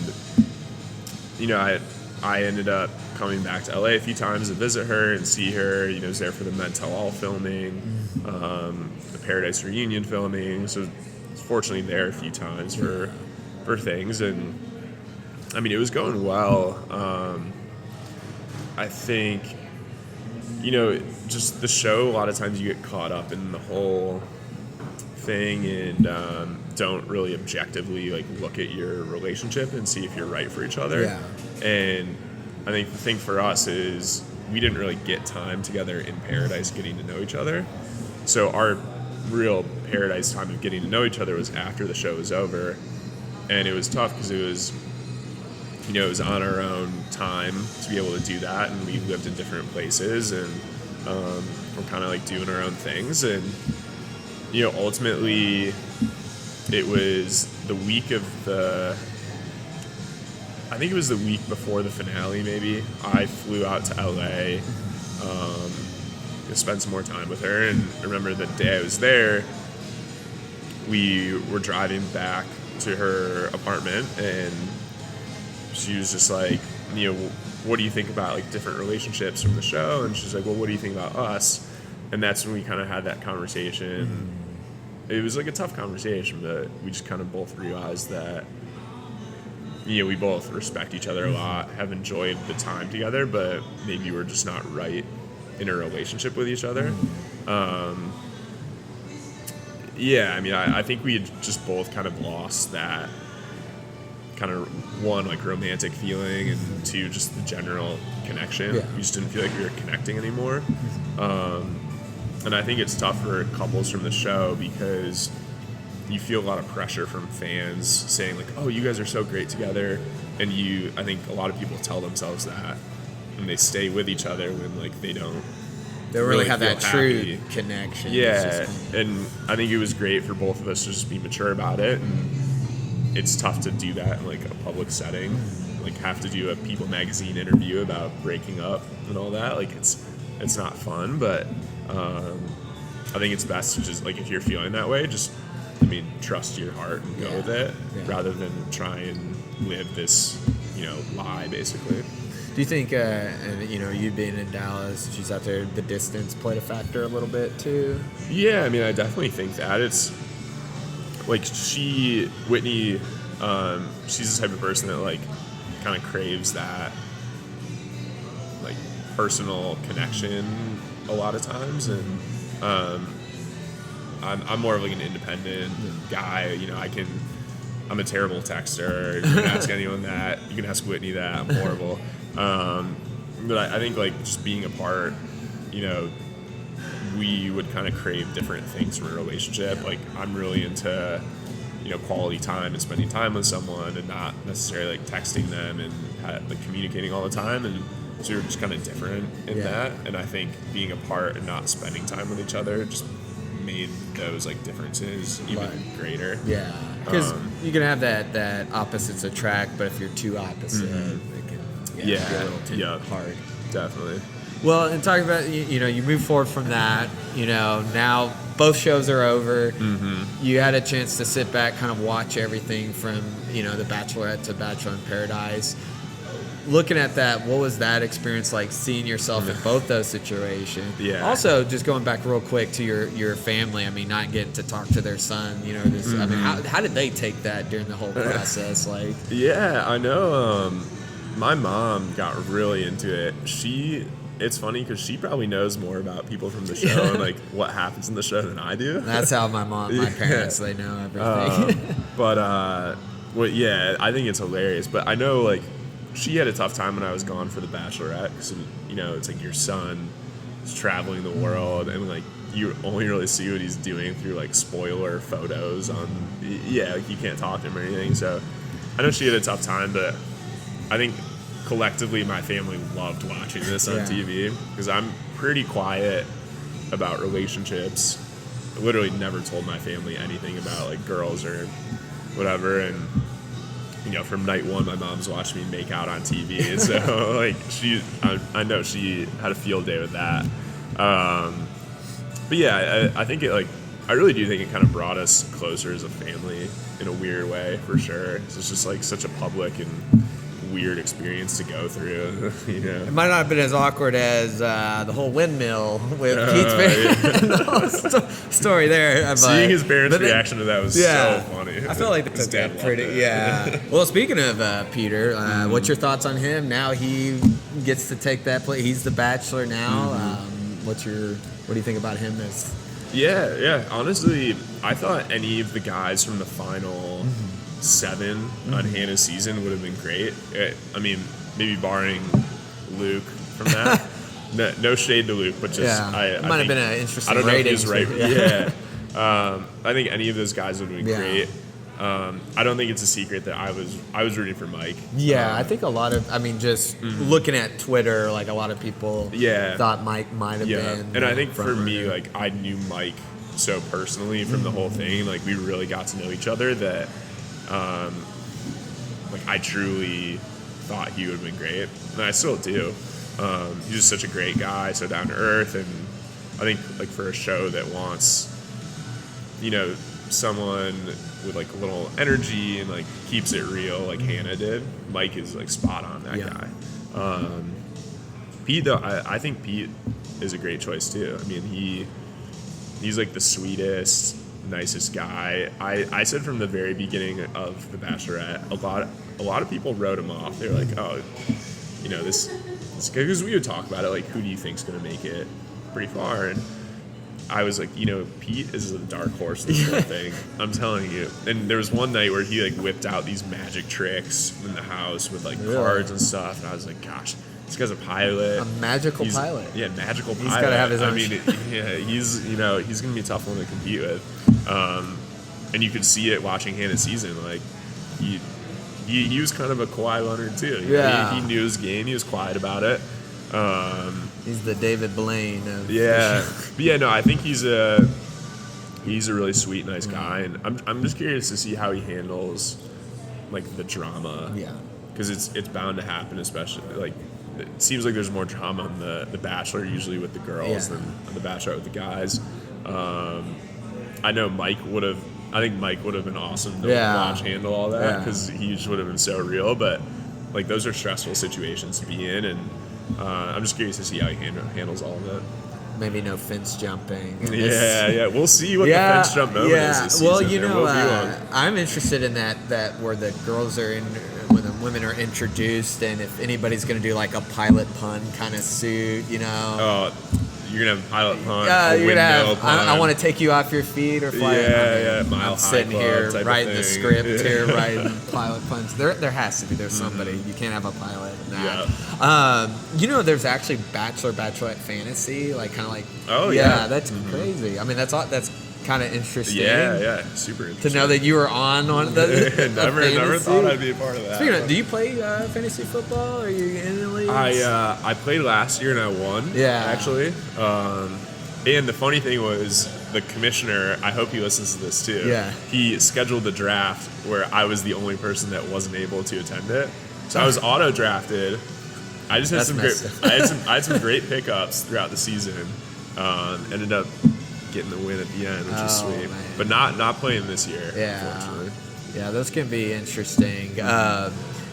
you know, I ended up coming back to LA a few times to visit her and see her. You know, I was there for the Men Tell All filming, the Paradise reunion filming. So fortunately there a few times for things, and I mean, it was going well. I think, you know, just the show, a lot of times you get caught up in the whole thing and don't really objectively like look at your relationship and see if you're right for each other. Yeah. And I think the thing for us is we didn't really get time together in Paradise getting to know each other. So our real Paradise time of getting to know each other was after the show was over. And it was tough because it was, you know, it was on our own time to be able to do that. And we lived in different places, and we're kind of like doing our own things. And, you know, ultimately it was the week of I think it was the week before the finale, maybe. I flew out to LA to spend some more time with her. And I remember the day I was there, we were driving back to her apartment, and she was just like, you know, what do you think about like different relationships from the show? And she's like, well, what do you think about us? And that's when we kind of had that conversation. It was like a tough conversation, but we just kind of both realized that, you know, we both respect each other a lot, have enjoyed the time together, but maybe we're just not right in a relationship with each other. Yeah, I mean, I think we had just both kind of lost that kind of, one, like romantic feeling, and two, just the general connection. Yeah. We just didn't feel like we were connecting anymore. And I think it's tough for couples from the show because you feel a lot of pressure from fans saying like, oh, you guys are so great together. And I think a lot of people tell themselves that, and they stay with each other when like they don't really have that true connection. Yeah, and I think it was great for both of us to just be mature about it. And it's tough to do that in like a public setting, like have to do a People magazine interview about breaking up and all that. Like it's not fun, but I think it's best to just like, if you're feeling that way, just, I mean, trust your heart and go with it, rather than try and live this, you know, lie basically. Do you think, and you know, you being in Dallas, she's out there, the distance played a factor a little bit too? Yeah, I mean, I definitely think that. It's like Whitney, she's the type of person that like kind of craves that like personal connection a lot of times, and I'm more of like an independent guy. You know, I'm a terrible texter. You can ask anyone that. You can ask Whitney that. I'm horrible. But I think like just being apart, you know, we would kind of crave different things from a relationship. Like I'm really into, you know, quality time and spending time with someone, and not necessarily like texting them and like communicating all the time. And so we're just kind of different in that. And I think being apart and not spending time with each other just made those like differences even greater. Yeah, because you can have that opposites attract, but if you're too opposite, it can be a little too hard. Definitely. Well, and talking about, you move forward from that, now both shows are over. You had a chance to sit back, kind of watch everything from, The Bachelorette to Bachelor in Paradise. Looking at that, what was that experience like, seeing yourself in both those situations? Yeah. Also, just going back real quick to your family, I mean, not getting to talk to their son, I mean, how did they take that during the whole process? Like, yeah, I know. My mom got really into it. It's funny because she probably knows more about people from the show and like what happens in the show than I do. That's how my parents, they know everything. But yeah, I think it's hilarious. But I know like she had a tough time when I was gone for the Bachelorette because it's like your son is traveling the world and like you only really see what he's doing through like spoiler photos on like you can't talk to him or anything. So I know she had a tough time, but I think collectively my family loved watching this on TV because I'm pretty quiet about relationships. I literally never told my family anything about like girls or whatever, and from night one my mom's watching me make out on TV, so like I know she had a field day with that. But yeah, I think I really do think it kind of brought us closer as a family in a weird way, for sure. It's just like such a public and weird experience to go through. It might not have been as awkward as the whole windmill with Pete's story there. But, seeing his parents' reaction to that was so funny. I feel like it's pretty. Well, speaking of Peter, what's your thoughts on him? Now he gets to take that play. He's the Bachelor now. What do you think about him as? Yeah. Honestly, I thought any of the guys from the final 7 on Hannah's season would have been great. I mean, maybe barring Luke from that. No shade to Luke, but just it might have been an interesting. I don't know if he's right. Yeah. I think any of those guys would have been great. I don't think it's a secret that I was rooting for Mike. Yeah, I think a lot of, just looking at Twitter, like a lot of people thought Mike might have been. And I think for me, like I knew Mike so personally from the whole thing. Like we really got to know each other that. Like I truly thought he would have been great, and I still do. He's just such a great guy, so down to earth, and I think like for a show that wants, someone with like a little energy and like keeps it real, like Hannah did. Mike is like spot on that guy. Pete though, I think Pete is a great choice too. I mean he's like the sweetest, nicest guy. I said from the very beginning of The Bachelorette, a lot of people wrote him off. They were like, oh, this because we would talk about it, like, who do you think's going to make it pretty far? And I was like, Pete is a dark horse in this whole thing. I'm telling you. And there was one night where he like whipped out these magic tricks in the house with like cards and stuff, and I was like, gosh, this guy's a pilot. A magical pilot. Yeah, magical pilot. He's got to have his own. He's gonna be a tough one to compete with. And you could see it watching Hannah's season. Like he was kind of a Kawhi Leonard too. He knew his game. He was quiet about it. He's the David Blaine of I think he's a really sweet, nice guy, and I'm just curious to see how he handles like the drama. Yeah, because it's bound to happen, especially like it seems like there's more drama on the Bachelor usually with the girls than on the Bachelor with the guys. I know Mike would have. I think Mike would have been awesome to watch handle all that because he just would have been so real. But like those are stressful situations to be in, and I'm just curious to see how he handles all of it. Maybe no fence jumping. We'll see what the fence jump moment is this season. Well, I'm interested in that where the girls are in, when the women are introduced, and if anybody's going to do like a pilot pun kind of suit, Oh, you're going to have a pilot pun, you're gonna have, I want to take you off your feet or fly. Mile I'm sitting High here Club writing the script here, writing pilot puns. There has to be. There's somebody. You can't have a pilot. There's actually Bachelorette fantasy, like kind of like. Oh that's crazy. I mean, that's kind of interesting. Super interesting. To know that you were on the never thought I'd be a part of that. Speaking of, do you play fantasy football? Are you in the leagues? I played last year and I won. Actually. And the funny thing was, the commissioner, I hope he listens to this too. Yeah. He scheduled the draft where I was the only person that wasn't able to attend it. So I was auto drafted. I just had I had some great pickups throughout the season. Ended up getting the win at the end, which is sweet. Man. But not playing this year, Yeah. unfortunately. Yeah, those can be interesting.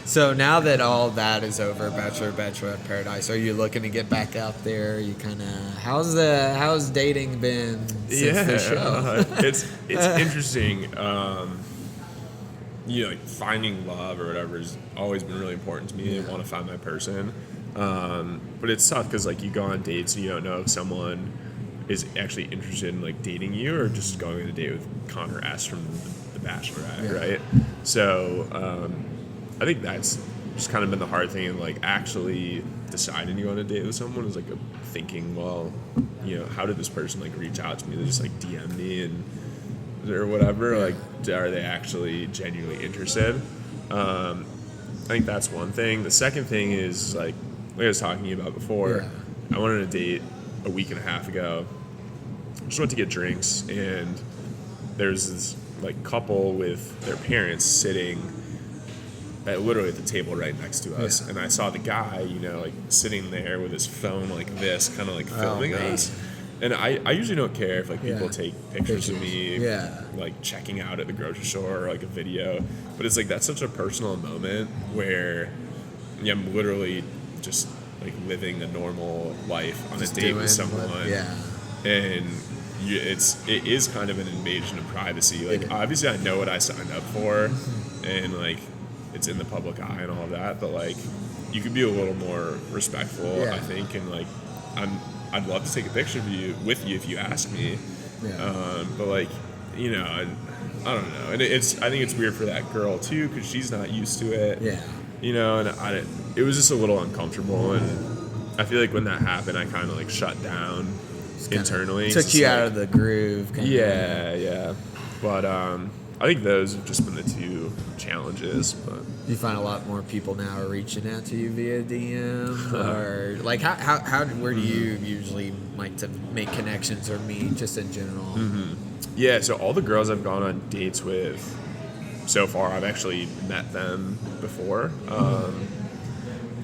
So now that all that is over, Bachelorette Paradise, are you looking to get back out there? You kind of how's dating been since the show? It's interesting. Like finding love or whatever has always been really important to me. Yeah. I want to find my person, but it's tough because like you go on dates and you don't know if someone is actually interested in like dating you or just going on a date with Connor S from the Bachelorette, right? So I think that's just kind of been the hard thing in like actually deciding to go on a date with someone is like thinking, well, how did this person like reach out to me? They just like DM me and or whatever, like are they actually genuinely interested? I think that's one thing. The second thing is like I was talking about before, I went on a date a week and a half ago. Just went to get drinks and there's this like couple with their parents sitting literally at the table right next to us, and I saw the guy like sitting there with his phone like this, kind of like filming us. And I usually don't care if like people take pictures of me, like checking out at the grocery store or like a video. But it's like that's such a personal moment where I'm literally just like living a normal life on a date with someone. And it is kind of an invasion of privacy. Like obviously I know what I signed up for, and like it's in the public eye and all of that. But like you could be a little more respectful, I think, and like I'd love to take a picture of you if you ask me. But like, I don't know. And I think it's weird for that girl too, because she's not used to it. And it was just a little uncomfortable. And I feel like when that happened, I kind of like shut down internally. Took you out of the groove. Yeah. But I think those have just been the two challenges. But you find a lot more people now are reaching out to you via DM, or like where do you usually like to make connections or meet, just in general? Yeah, so all the girls I've gone on dates with so far, I've actually met them before.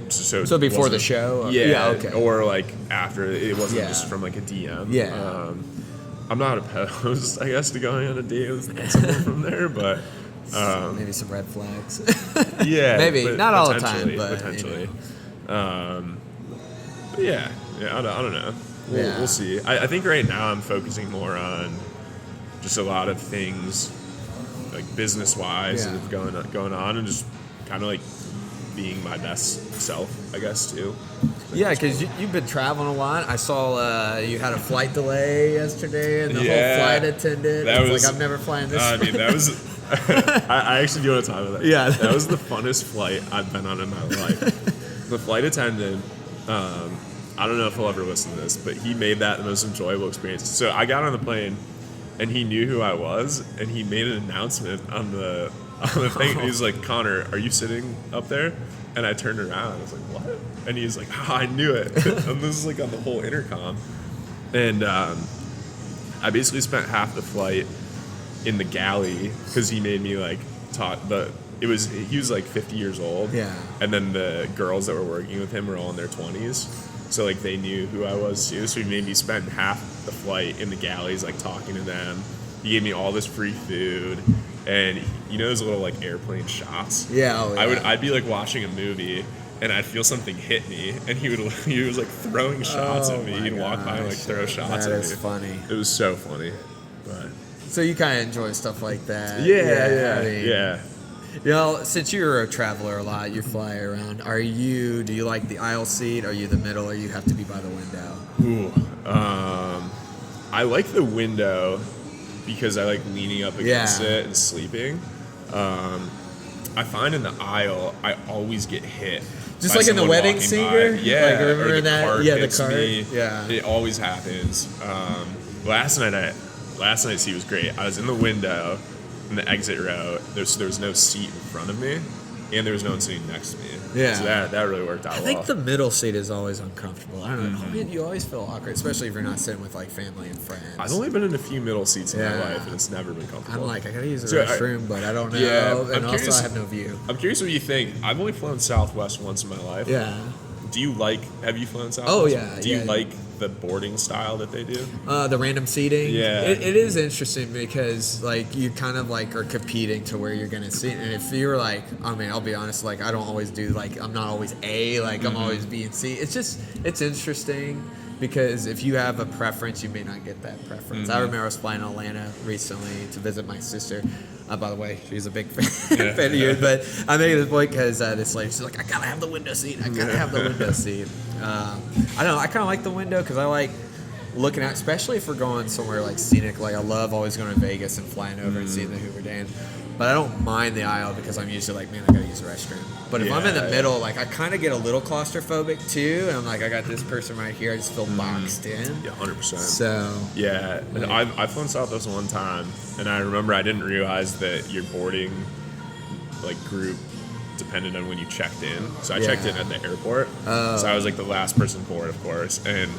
So before the show? Okay. Or like after, it wasn't just from like a DM. I'm not opposed, I guess, to going on a date with someone from there, but maybe some red flags. Maybe not all the time, but potentially. But yeah, I don't know. We'll see. I think right now I'm focusing more on just a lot of things like business wise that have going on, and just kind of like being my best self, I guess, too. Yeah, because you've been traveling a lot. I saw you had a flight delay yesterday, and the whole flight attendant was like, I'm never flying this. I mean, that was... I actually do want to talk about that. Yeah. That was the funnest flight I've been on in my life. The flight attendant, I don't know if he'll ever listen to this, but he made that the most enjoyable experience. So I got on the plane, and he knew who I was, and he made an announcement on the thing. He was like, Connor, are you sitting up there? And I turned around. I was like, what? And he's like, I knew it. And this is like on the whole intercom. And I basically spent half the flight in the galley because he made me like talk. He was like 50 years old. Yeah. And then the girls that were working with him were all in their 20s. So like they knew who I was too. So he made me spend half the flight in the galleys, like talking to them. He gave me all this free food. And those little like airplane shots. I'd be like watching a movie, and I'd feel something hit me, and he was like throwing shots at me. He'd walk by and like throw shots at me. That is funny. It was so funny. But so you kind of enjoy stuff like that. Yeah. Since you're a traveler a lot, you fly around. Do you like the aisle seat? Are you the middle, or you have to be by the window? I like the window, because I like leaning up against it and sleeping. I find in the aisle, I always get hit. Just like in the Wedding Singer? Yeah. Like, remember that? Cart the hits cart. Me. Yeah. It always happens. Last night's seat was great. I was in the window in the exit row. There was no seat in front of me. and there was no one sitting next to me. Yeah. So that really worked out I well. think the middle seat is always uncomfortable. I don't know. You always feel awkward, especially if you're not sitting with like family and friends. I've only been in a few middle seats in my Yeah. life, and it's never been comfortable. I'm like, I gotta use the So restroom, but I don't know. Yeah, and I'm also curious- I have no view. I'm curious what you think. I've only flown Southwest once in my life. Yeah. Have you flown Southwest? Oh, yeah, Do you yeah. like the boarding style that they do? The random seating. Yeah. It is interesting because like you kind of like are competing to where you're gonna sit, and if you're like, I mean, I'll be honest, like I don't always do like I'm not always A, like I'm always B and C. It's interesting. Because if you have a preference, you may not get that preference. I remember I was flying to Atlanta recently to visit my sister. By the way, she's a big fan of yours. But I made this point because this lady, she's like, I gotta have the window seat. I gotta have the window seat. I don't know. I kind of like the window because I like looking at, especially if we're going somewhere like scenic. Like I love always going to Vegas and flying over and seeing the Hoover Dam. But I don't mind the aisle because I'm usually like, man, I gotta use the restroom. But if I'm in the middle, like I kind of get a little claustrophobic too, and I'm like, I got this person right here, I just feel boxed in. Yeah, 100%. So Yeah, and I've flown Southwest one time, and I remember I didn't realize that your boarding like group depended on when you checked in. So I checked in at the airport, so I was like the last person board, of course, and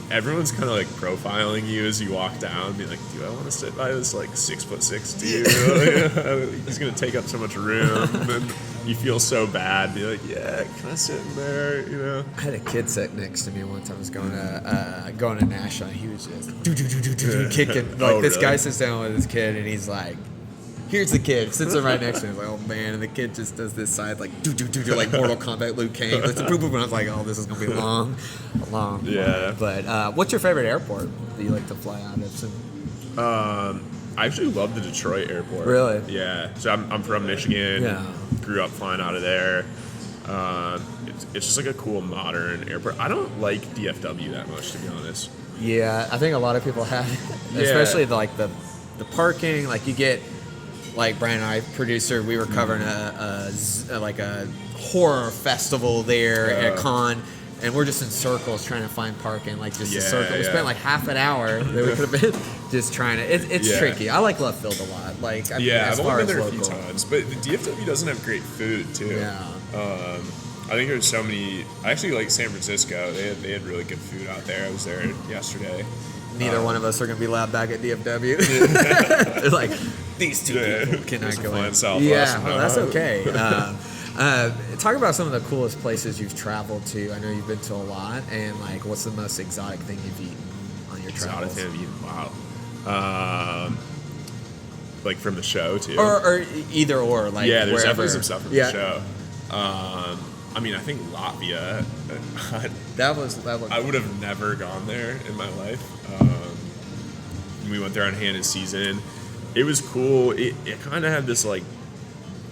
everyone's kind of like profiling you as you walk down, being like, "Do I want to sit by this like 6'6" dude? He's gonna take up so much room." And then you feel so bad. Be like, "Yeah, can I sit in there?" You know. I had a kid sit next to me one time. I was going to Nashville. He was just kicking. Like this guy sits down with his kid, and he's like, "Here's the kid." Sits him right next to him. Like, oh man, and the kid just does this side like like Mortal Kombat Liu Kang. Like, and I was like, oh, this is gonna be long. Yeah. But what's your favorite airport that you like to fly out of? I actually love the Detroit airport. Really? Yeah. So I'm from Michigan. Yeah. Grew up flying out of there. It's just like a cool modern airport. I don't like DFW that much, to be honest. Yeah, I think a lot of people have, Yeah. especially the parking. Like you get, like Brian and I, producer, we were covering a horror festival there at a con, and we're just in circles trying to find parking, like just a circle. We spent like half an hour that we could have been just trying to. It's tricky. I like love field a lot. Like I've only been there a few local. times, but the DFW doesn't have great food too. Yeah. I think there's so many. I actually like San Francisco. They had really good food out there. I was there yesterday. Neither one of us are going to be allowed back at DFW. They're like, these two people cannot go in. Yeah, well, that's okay. Talk about some of the coolest places you've traveled to. I know you've been to a lot, and like, what's the most exotic thing you've eaten on your travels? Exotic thing I've eaten. Wow. Like from the show too. Or either or, like yeah, there's wherever. definitely some stuff from the show. I mean, I think Latvia. That looked I would have never gone there in my life. We went there on Hannah's season. It was cool. It kind of had this like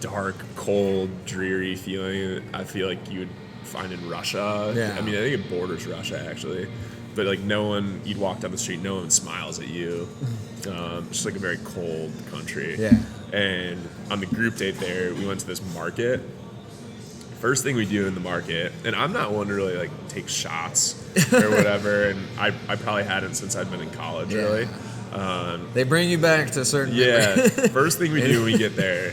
dark, cold, dreary feeling. I feel like you would find in Russia. Yeah. I mean, I think it borders Russia actually, but like no one. You'd walk down the street, no one smiles at you. Just like a very cold country. Yeah. And on the group date there, we went to this market. First thing we do in the market, and I'm not one to really like take shots or whatever, and I probably hadn't since I'd been in college, really. They bring you back to a certain Yeah. First thing we do when we get there,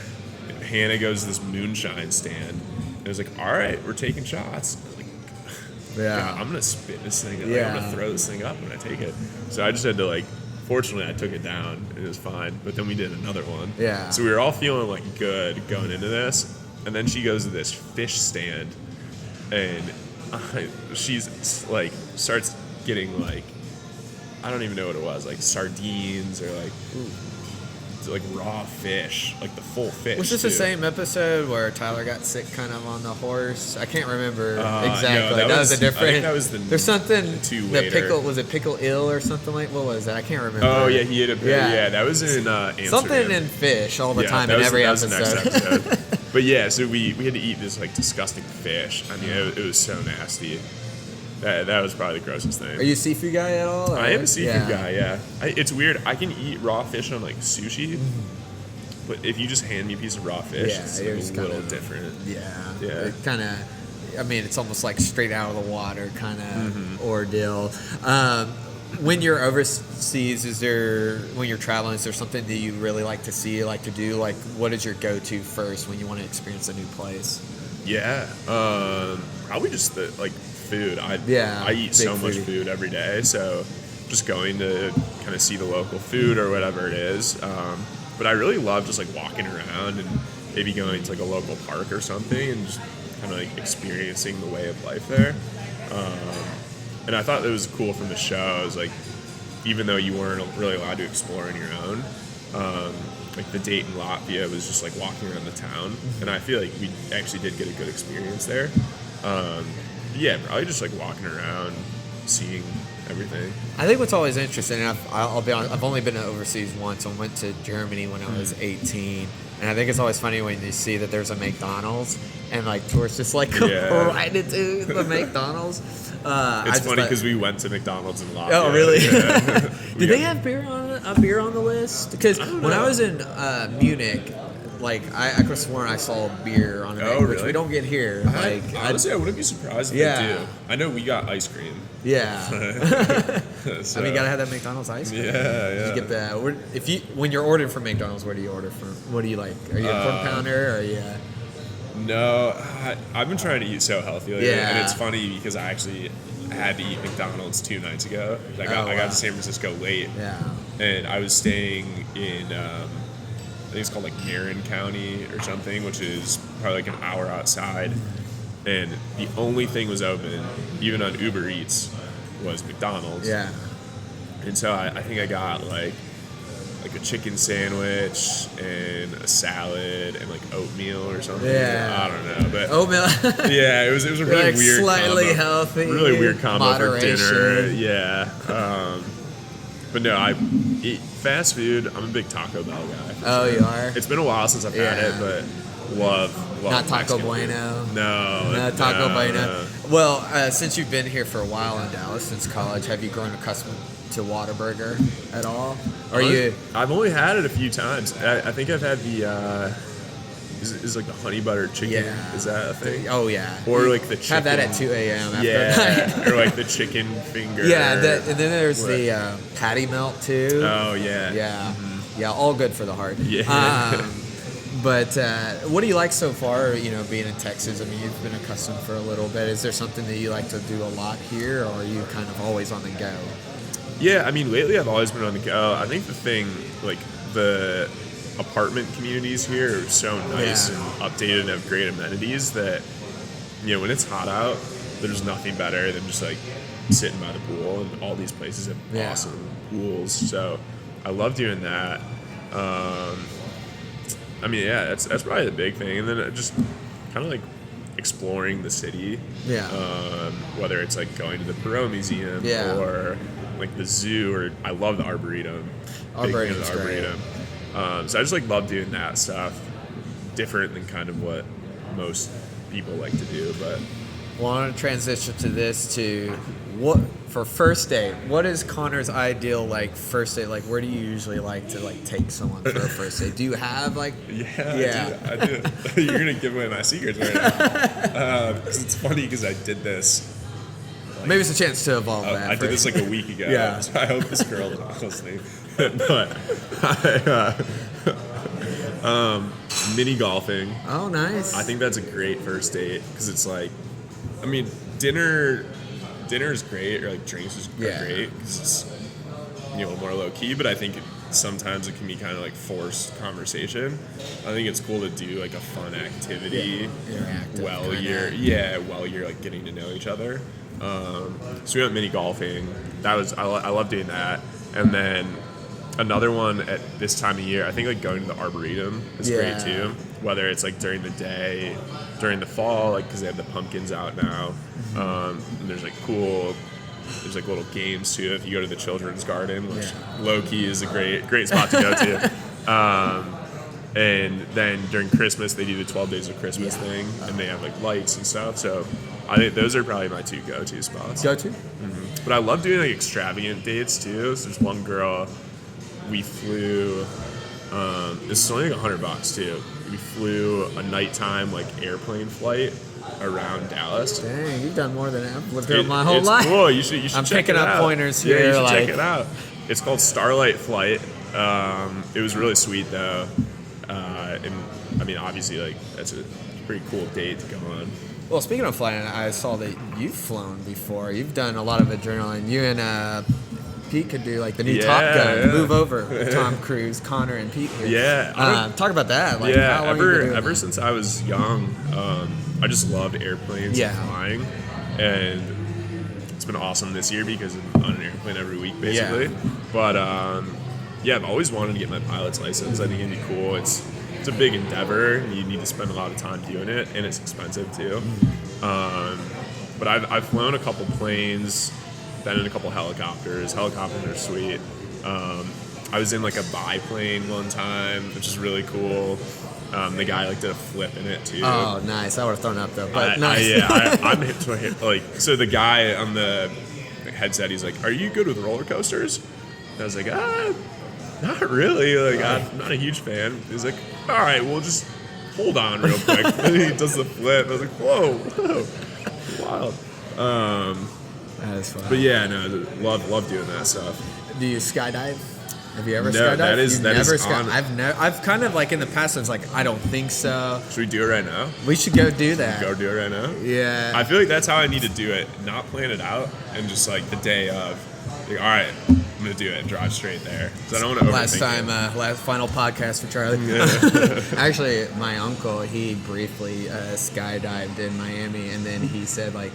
Hannah goes to this moonshine stand. It was like, all right, we're taking shots. Like, God, I'm gonna spit this thing. Like, I'm gonna throw this thing up when I take it. So I just had to like. Fortunately, I took it down. It was fine. But then we did another one. Yeah. So we were all feeling like good going into this. And then she goes to this fish stand, and she's like starts getting like, I don't even know what it was, like sardines or like raw fish, like the full fish. Was this too. the same episode where Tyler got sick kind of on the horse? I can't remember exactly. No, that was a different. I think that was the. There's something. Two The later. pickle was it pickle ill or something like? What was that? I can't remember. Oh yeah, he ate a. Yeah, that was in Amsterdam. Something in fish all the time that in was, every that was episode. the next episode. But yeah, so we had to eat this like disgusting fish. I mean, it was so nasty. That was probably the grossest thing. Are you a seafood guy at all? Or? I am a seafood guy. Yeah, it's weird. I can eat raw fish on like sushi, but if you just hand me a piece of raw fish, it's like a little different. Yeah. Yeah. It kind of. I mean, it's almost like straight out of the water kind of ordeal. When you're overseas, when you're traveling, is there something that you really like to see, like to do? Like, what is your go-to first when you want to experience a new place? Yeah, probably just the food. I eat so much food every day, so just going to kind of see the local food or whatever it is. But I really love just walking around and maybe going to a local park or something and just kind of experiencing the way of life there. And I thought it was cool from the show. It was even though you weren't really allowed to explore on your own, the date in Latvia was just walking around the town, and I feel like we actually did get a good experience there. Yeah, probably just walking around, seeing everything. I think what's always interesting, and I'll be honest, I've only been overseas once. I went to Germany when I was 18, and I think it's always funny when you see that there's a McDonald's and tourists just go right into the McDonald's. It's funny because we went to McDonald's in Latvia. Oh, really? Yeah. Did they have beer on the list? Because when I was in Munich, I could have sworn I saw beer on the menu, which we don't get here. Honestly, I wouldn't be surprised if they do. I know we got ice cream. Yeah. So, I mean, you gotta have that McDonald's ice cream. Yeah. You get that. When you're ordering from McDonald's, where do you order from? What do you like? Are you a quarter pounder or are you? No, I've been trying to eat so healthy lately, Yeah. and it's funny because I actually had to eat McDonald's 2 nights ago. I got to San Francisco late, and I was staying in I think it's called Marin County or something, which is probably an hour outside, and the only thing was open, even on Uber Eats, was McDonald's. Yeah. And so I think I got a chicken sandwich and a salad and oatmeal or something. Yeah. I don't know, but oatmeal. yeah, it was a really weird, slightly combo. Healthy, really weird combo for dinner. moderation. Yeah, but no, I eat fast food. I'm a big Taco Bell guy. Oh, sure. you are? It's been a while since I've had it, but love Not Taco Mexican Bueno. food. No, Taco Bueno. no. Well, since you've been here for a while in Dallas, since college, have you grown accustomed to Whataburger at all? I've only had it a few times. I think I've had the is the honey butter chicken. Yeah. Is that a thing? Oh yeah. Or the chicken. Have that at 2 a.m. after Yeah. Or the chicken finger. Yeah, and then there's the patty melt too. Oh yeah. Yeah. Yeah, all good for the heart. Yeah. But what do you like so far, being in Texas? I mean, you've been accustomed for a little bit. Is there something that you like to do a lot here, or are you kind of always on the go? Yeah, I mean, lately I've always been on the go. I think the thing, the apartment communities here are so nice and updated and have great amenities that, when it's hot out, there's nothing better than just sitting by the pool, and all these places have awesome pools. So I love doing that. I mean, yeah, that's probably the big thing. And then just kind of exploring the city. Yeah. Whether it's going to the Perot Museum or the zoo, or I love the Arboretum. Arboretum's great. So I just love doing that stuff. Different than kind of what most people like to do, but. Well, I want to transition to this for first date. What is Connor's ideal first date? Where do you usually like to take someone for a first date? Do you have Yeah. I do. You're gonna give away my secrets right now. Because it's funny because I did this. Maybe it's a chance to evolve that. I did this a week ago. Yeah. So I hope this girl is not listening. But mini golfing. Oh, nice. I think that's a great first date because it's I mean, dinner is great, or drinks is great because it's more low key. But I think sometimes it can be kind of forced conversation. I think it's cool to do a fun activity while you're getting to know each other. So we went mini golfing. I love doing that. And then another one at this time of year, I think going to the Arboretum is great too. Whether it's during the day, during the fall, because they have the pumpkins out now. And there's there's little games too. If you go to the children's garden, which low key is a great spot to go to. And then during Christmas, they do the 12 Days of Christmas thing, and they have lights and stuff. So I think those are probably my 2 go-to spots. Mm-hmm. But I love doing extravagant dates too. So there's one girl, we flew. This is only $100 too. We flew a nighttime airplane flight around Dallas. Dang, you've done more than I've lived here my whole life. It's cool. You should I'm check picking it up out. pointers Yeah, here. you should like, check it out. It's called Starlight Flight. It was really sweet though, and I mean obviously like that's a pretty cool date to go on. Well, speaking of flying, I saw that you've flown before. You've done a lot of adrenaline. You and Pete could do like the new Top Gun. Yeah. Move over, Tom Cruise, Connor, and Pete. Here. Yeah. Talk about that. Like, Yeah, how long you been doing ever that? since I was young, I just loved airplanes and flying, and it's been awesome this year because I'm on an airplane every week basically. Yeah. But yeah, I've always wanted to get my pilot's license. I think it'd be cool. It's a big endeavor. You need to spend a lot of time doing it, and it's expensive too. But I've flown a couple planes, been in a couple helicopters. Helicopters are sweet. I was in like a biplane one time, which is really cool. The guy like did a flip in it too. Oh, nice. I would have thrown up though, but nice. I'm hip to hip. Like, so the guy on the headset, he's like, "Are you good with roller coasters?" And I was like, not really. Like, I'm not a huge fan. He's like, "All right, we'll just hold on real quick." And he does the flip. I was like, whoa, wild. That is fun. But yeah, no, love doing that stuff. Do you skydive? Have you ever No, skydived? that is on- I've kind of like in the past. I was like, I don't think so. Should we do it right now? We should go do that. Go do it right now. Yeah. I feel like that's how I need to do it. Not plan it out and just like the day of, like, all right, I'm gonna do it and drive straight there. So I don't want to overthink it. Last final podcast for Charlie. Actually, my uncle, he briefly skydived in Miami, and then he said like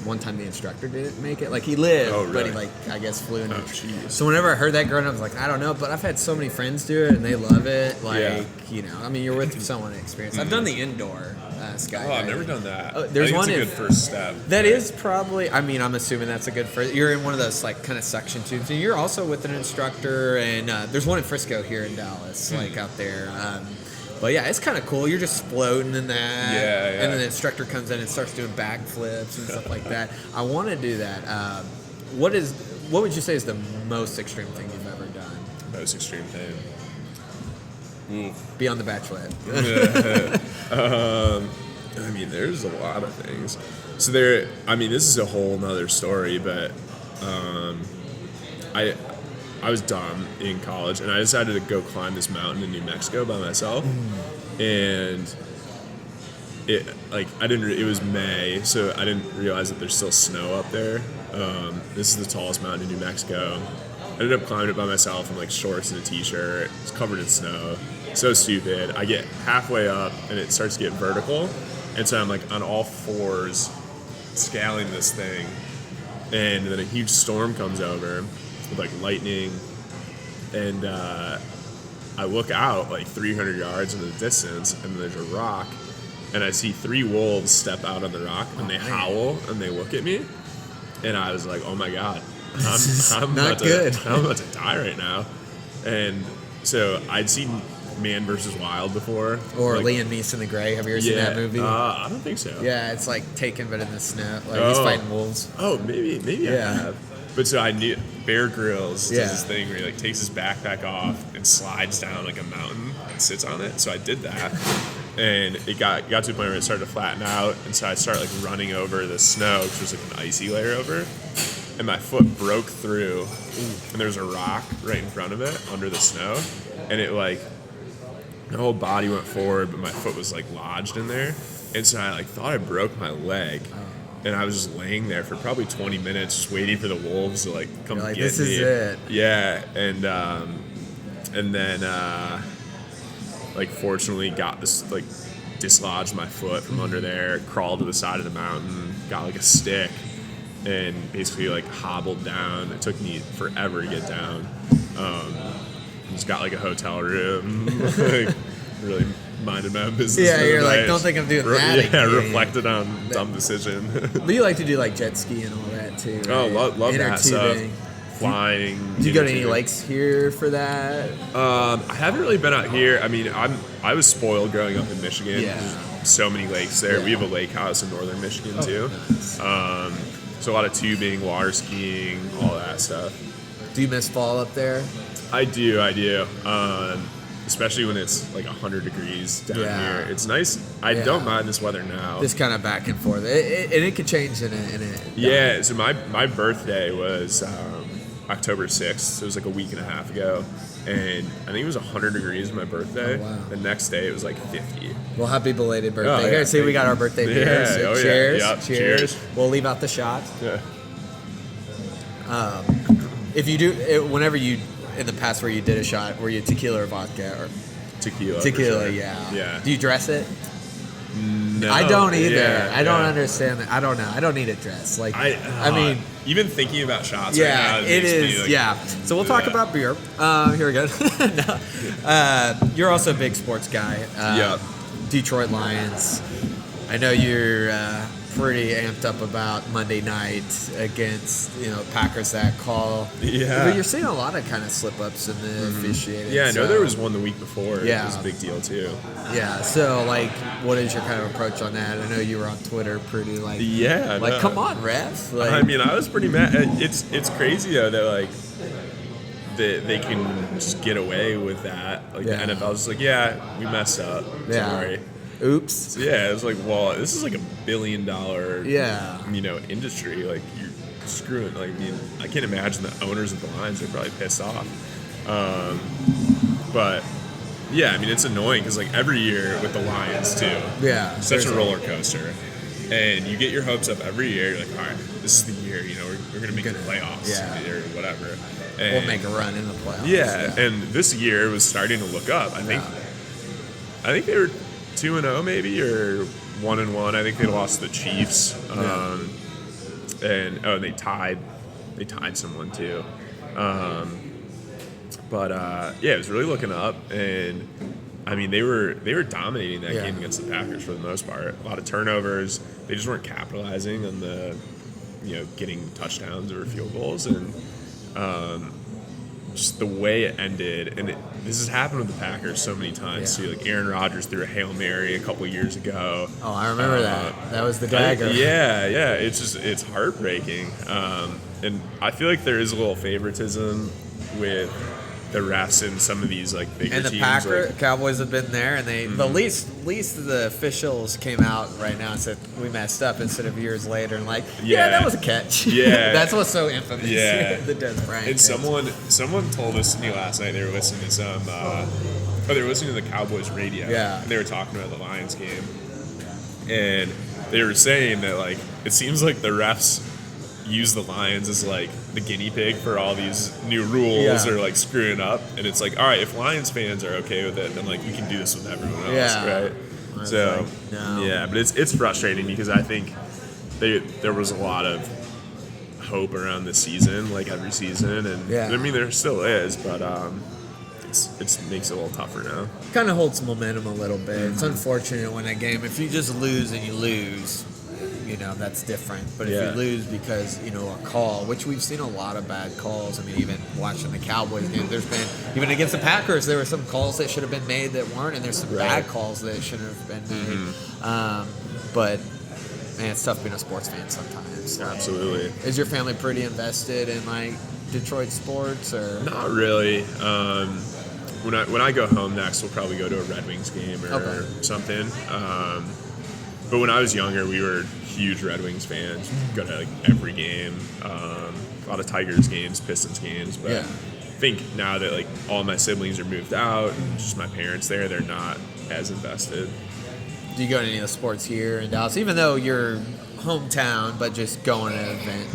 one time the instructor didn't make it. Like he lived, Oh, really? but he like I guess flew in. jeez. So whenever I heard that growing up, I was like, I don't know, but I've had so many friends do it, and they love it. Like you know, I mean, you're with someone experienced. I've done the indoor skydiving. Oh, I've never done that. There's I think one it's a in- good first step. That is probably. I mean, I'm assuming that's a good first. You're in one of those like kind of suction tubes, and you're also with an instructor. And there's one in Frisco here in Dallas, like out there. But yeah, it's kind of cool. You're just floating in that. Yeah. And then the instructor comes in and starts doing backflips and stuff like that. I want to do that. What would you say is the most extreme thing you've ever done? Most extreme thing. Beyond the Bachelorette. I mean, there's a lot of things. So I mean, this is a whole nother story, but I was dumb in college, and I decided to go climb this mountain in New Mexico by myself. And it was May, so I didn't realize that there's still snow up there. This is the tallest mountain in New Mexico. I ended up climbing it by myself in like shorts and a t-shirt. It's covered in snow. So stupid. I get halfway up and it starts to get vertical, and so I'm like on all fours scaling this thing, and then a huge storm comes over with like lightning, and I look out like 300 yards into the distance, and there's a rock, and I see 3 wolves step out on the rock, and they howl and they look at me, and I was like, oh my god, I'm not good. I'm about to die right now. And so I'd seen Man vs. Wild before, Or like, Liam Neeson the Gray. Have you ever seen that movie? I don't think so. Yeah, it's like Taken but in the snow. Like he's fighting wolves. Oh, maybe I have. But so I knew Bear Grylls does Yeah. this thing where he like takes his backpack off and slides down like a mountain and sits on it. So I did that, and it got to the point where it started to flatten out, and so I started like running over the snow, which was like an icy layer over, and my foot broke through, and there was a rock right in front of it under the snow, and it like my whole body went forward, but my foot was like lodged in there, and so I like thought I broke my leg. And I was just laying there for probably 20 minutes, just waiting for the wolves to like come You're like, get this me. is it. Yeah, and then like fortunately got this like dislodged my foot from under there, crawled to the side of the mountain, got like a stick, and basically like hobbled down. It took me forever to get down. Just got like a hotel room, like really minded my own business. Yeah, for the you're like, night. don't think I'm doing that Yeah, again. reflected on dumb decision. But you like to do like jet ski and all that too. Right? Oh, love Inner that stuff. tubing. Flying. Do you go to any tubing. lakes here for that? I haven't really been out here. I mean, I was spoiled growing up in Michigan. Yeah. There's so many lakes there. Yeah. We have a lake house in northern Michigan too. Nice. So a lot of tubing, water skiing, all that stuff. Do you miss fall up there? I do. especially when it's like 100 degrees down Yeah. here. It's nice. I don't mind this weather now. This kind of back and forth. It could change in a Yeah, so my birthday was October 6th. So it was like a week and a half ago. And I think it was 100 degrees on my birthday. Oh, wow. The next day it was like 50. Well, happy belated birthday. Oh, yeah, Here, see, we got our birthday beers. Yeah, oh, yeah. Cheers. Yep, Cheers. cheers. We'll leave out the shots. Yeah. If you do, whenever you, in the past where you did a shot, were you tequila or vodka? Or Tequila. for tequila, sure. yeah. Yeah. Do you dress it? No. I don't either. Yeah, I don't yeah. understand that. I don't know. I don't need a dress. Like, I mean, even thinking about shots yeah, right now, it makes me, is. like, Yeah. So we'll talk yeah. about beer. Here we go. No. You're also a big sports guy. Yeah. Detroit Lions. I know you're pretty amped up about Monday night against Packers that call. Yeah. But you're seeing a lot of kind of slip ups in the officiating. Yeah, I know so- there was one the week before. Yeah. It was a big deal too. Yeah. So like, what is your kind of approach on that? I know you were on Twitter pretty like. Yeah. Like, no. come on, refs. Like, I mean, I was pretty mad. It's crazy though that like they can just get away with that. Like Yeah. the NFL's just like, yeah, we messed up. Yeah. Sorry. Oops. So, yeah, it was like, well, this is like $1 billion. Yeah. Industry. Like you're screwing. Like I mean, I can't imagine the owners of the Lions are probably pissed off. But yeah, I mean, it's annoying because like every year with the Lions too. Yeah. Such a there's roller coaster. And you get your hopes up every year. You're like, all right, this is the year. We're gonna make the playoffs, yeah. or whatever. We'll And, make a run in the playoffs. yeah, and this year was starting to look up. I think they were 2-0 maybe, or 1-1. I think they lost to the Chiefs, and they tied someone too. But it was really looking up, and I mean they were dominating that game against the Packers for the most part. A lot of turnovers. They just weren't capitalizing on the getting touchdowns or field goals, and just the way it ended. And this has happened with the Packers so many times too. Like Aaron Rodgers threw a Hail Mary a couple years ago. Oh, I remember that. That was the dagger. Yeah. It's heartbreaking. And I feel like there is a little favoritism with the refs in some of these like bigger And the teams. Cowboys have been there, and they the least the officials came out right now and said we messed up instead of years later, and like that was a catch. Yeah. That's what's so infamous. Yeah. The Des Bryant. And catch. someone told us to me last night they were listening to some they were listening to the Cowboys radio. Yeah. And they were talking about the Lions game. And they were saying that like it seems like the refs use the Lions as like the guinea pig for all these new rules or like screwing up, and it's like, all right, if Lions fans are okay with it, then like we can do this with everyone else, right? So no. but it's frustrating because I think there was a lot of hope around this season, like every season, and I mean there still is, but it makes it a little tougher now. Kind of holds momentum a little bit. It's unfortunate when a game, if you just lose and you lose, that's different. But if you lose because, a call, which we've seen a lot of bad calls. I mean, even watching the Cowboys game, there's been, even against the Packers, there were some calls that should have been made that weren't, and there's some bad calls that shouldn't have been made. But, man, it's tough being a sports fan sometimes. Absolutely. Is your family pretty invested in, like, Detroit sports, or? Not really. When I go home next, we'll probably go to a Red Wings game or something. But when I was younger, we were huge Red Wings fans. Go to like every game. A lot of Tigers games, Pistons games. But I think now that like all my siblings are moved out, just my parents there, they're not as invested. Do you go to any of the sports here in Dallas, even though you're hometown, but just going to an event?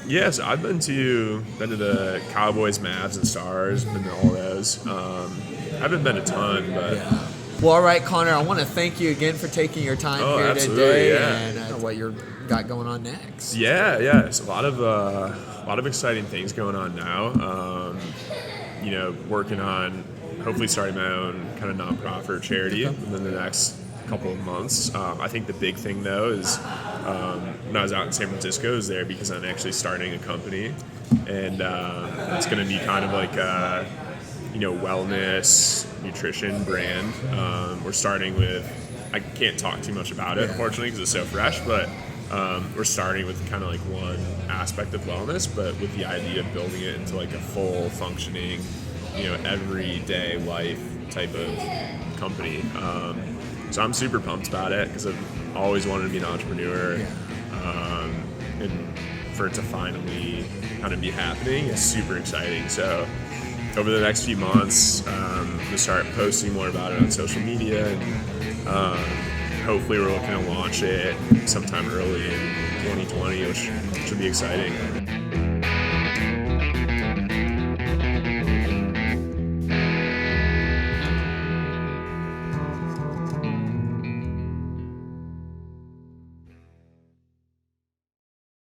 Yes, I've been to the Cowboys, Mavs, and Stars. Been to all those. I haven't been a ton, but. Yeah. Well, all right, Connor, I want to thank you again for taking your time here today and what you've got going on next. Yeah, it's a lot of exciting things going on now. Working on hopefully starting my own kind of nonprofit or charity within the next couple of months. I think the big thing though is when I was out in San Francisco, I was there because I'm actually starting a company, and it's going to be kind of like a wellness nutrition brand. We're starting with, I can't talk too much about it unfortunately because it's so fresh, but we're starting with kind of like one aspect of wellness, but with the idea of building it into like a full functioning everyday life type of company. So I'm super pumped about it because I've always wanted to be an entrepreneur. And for it to finally kind of be happening is super exciting. So over the next few months, I'm going to start posting more about it on social media, and hopefully we're looking to launch it sometime early in 2020, which should be exciting.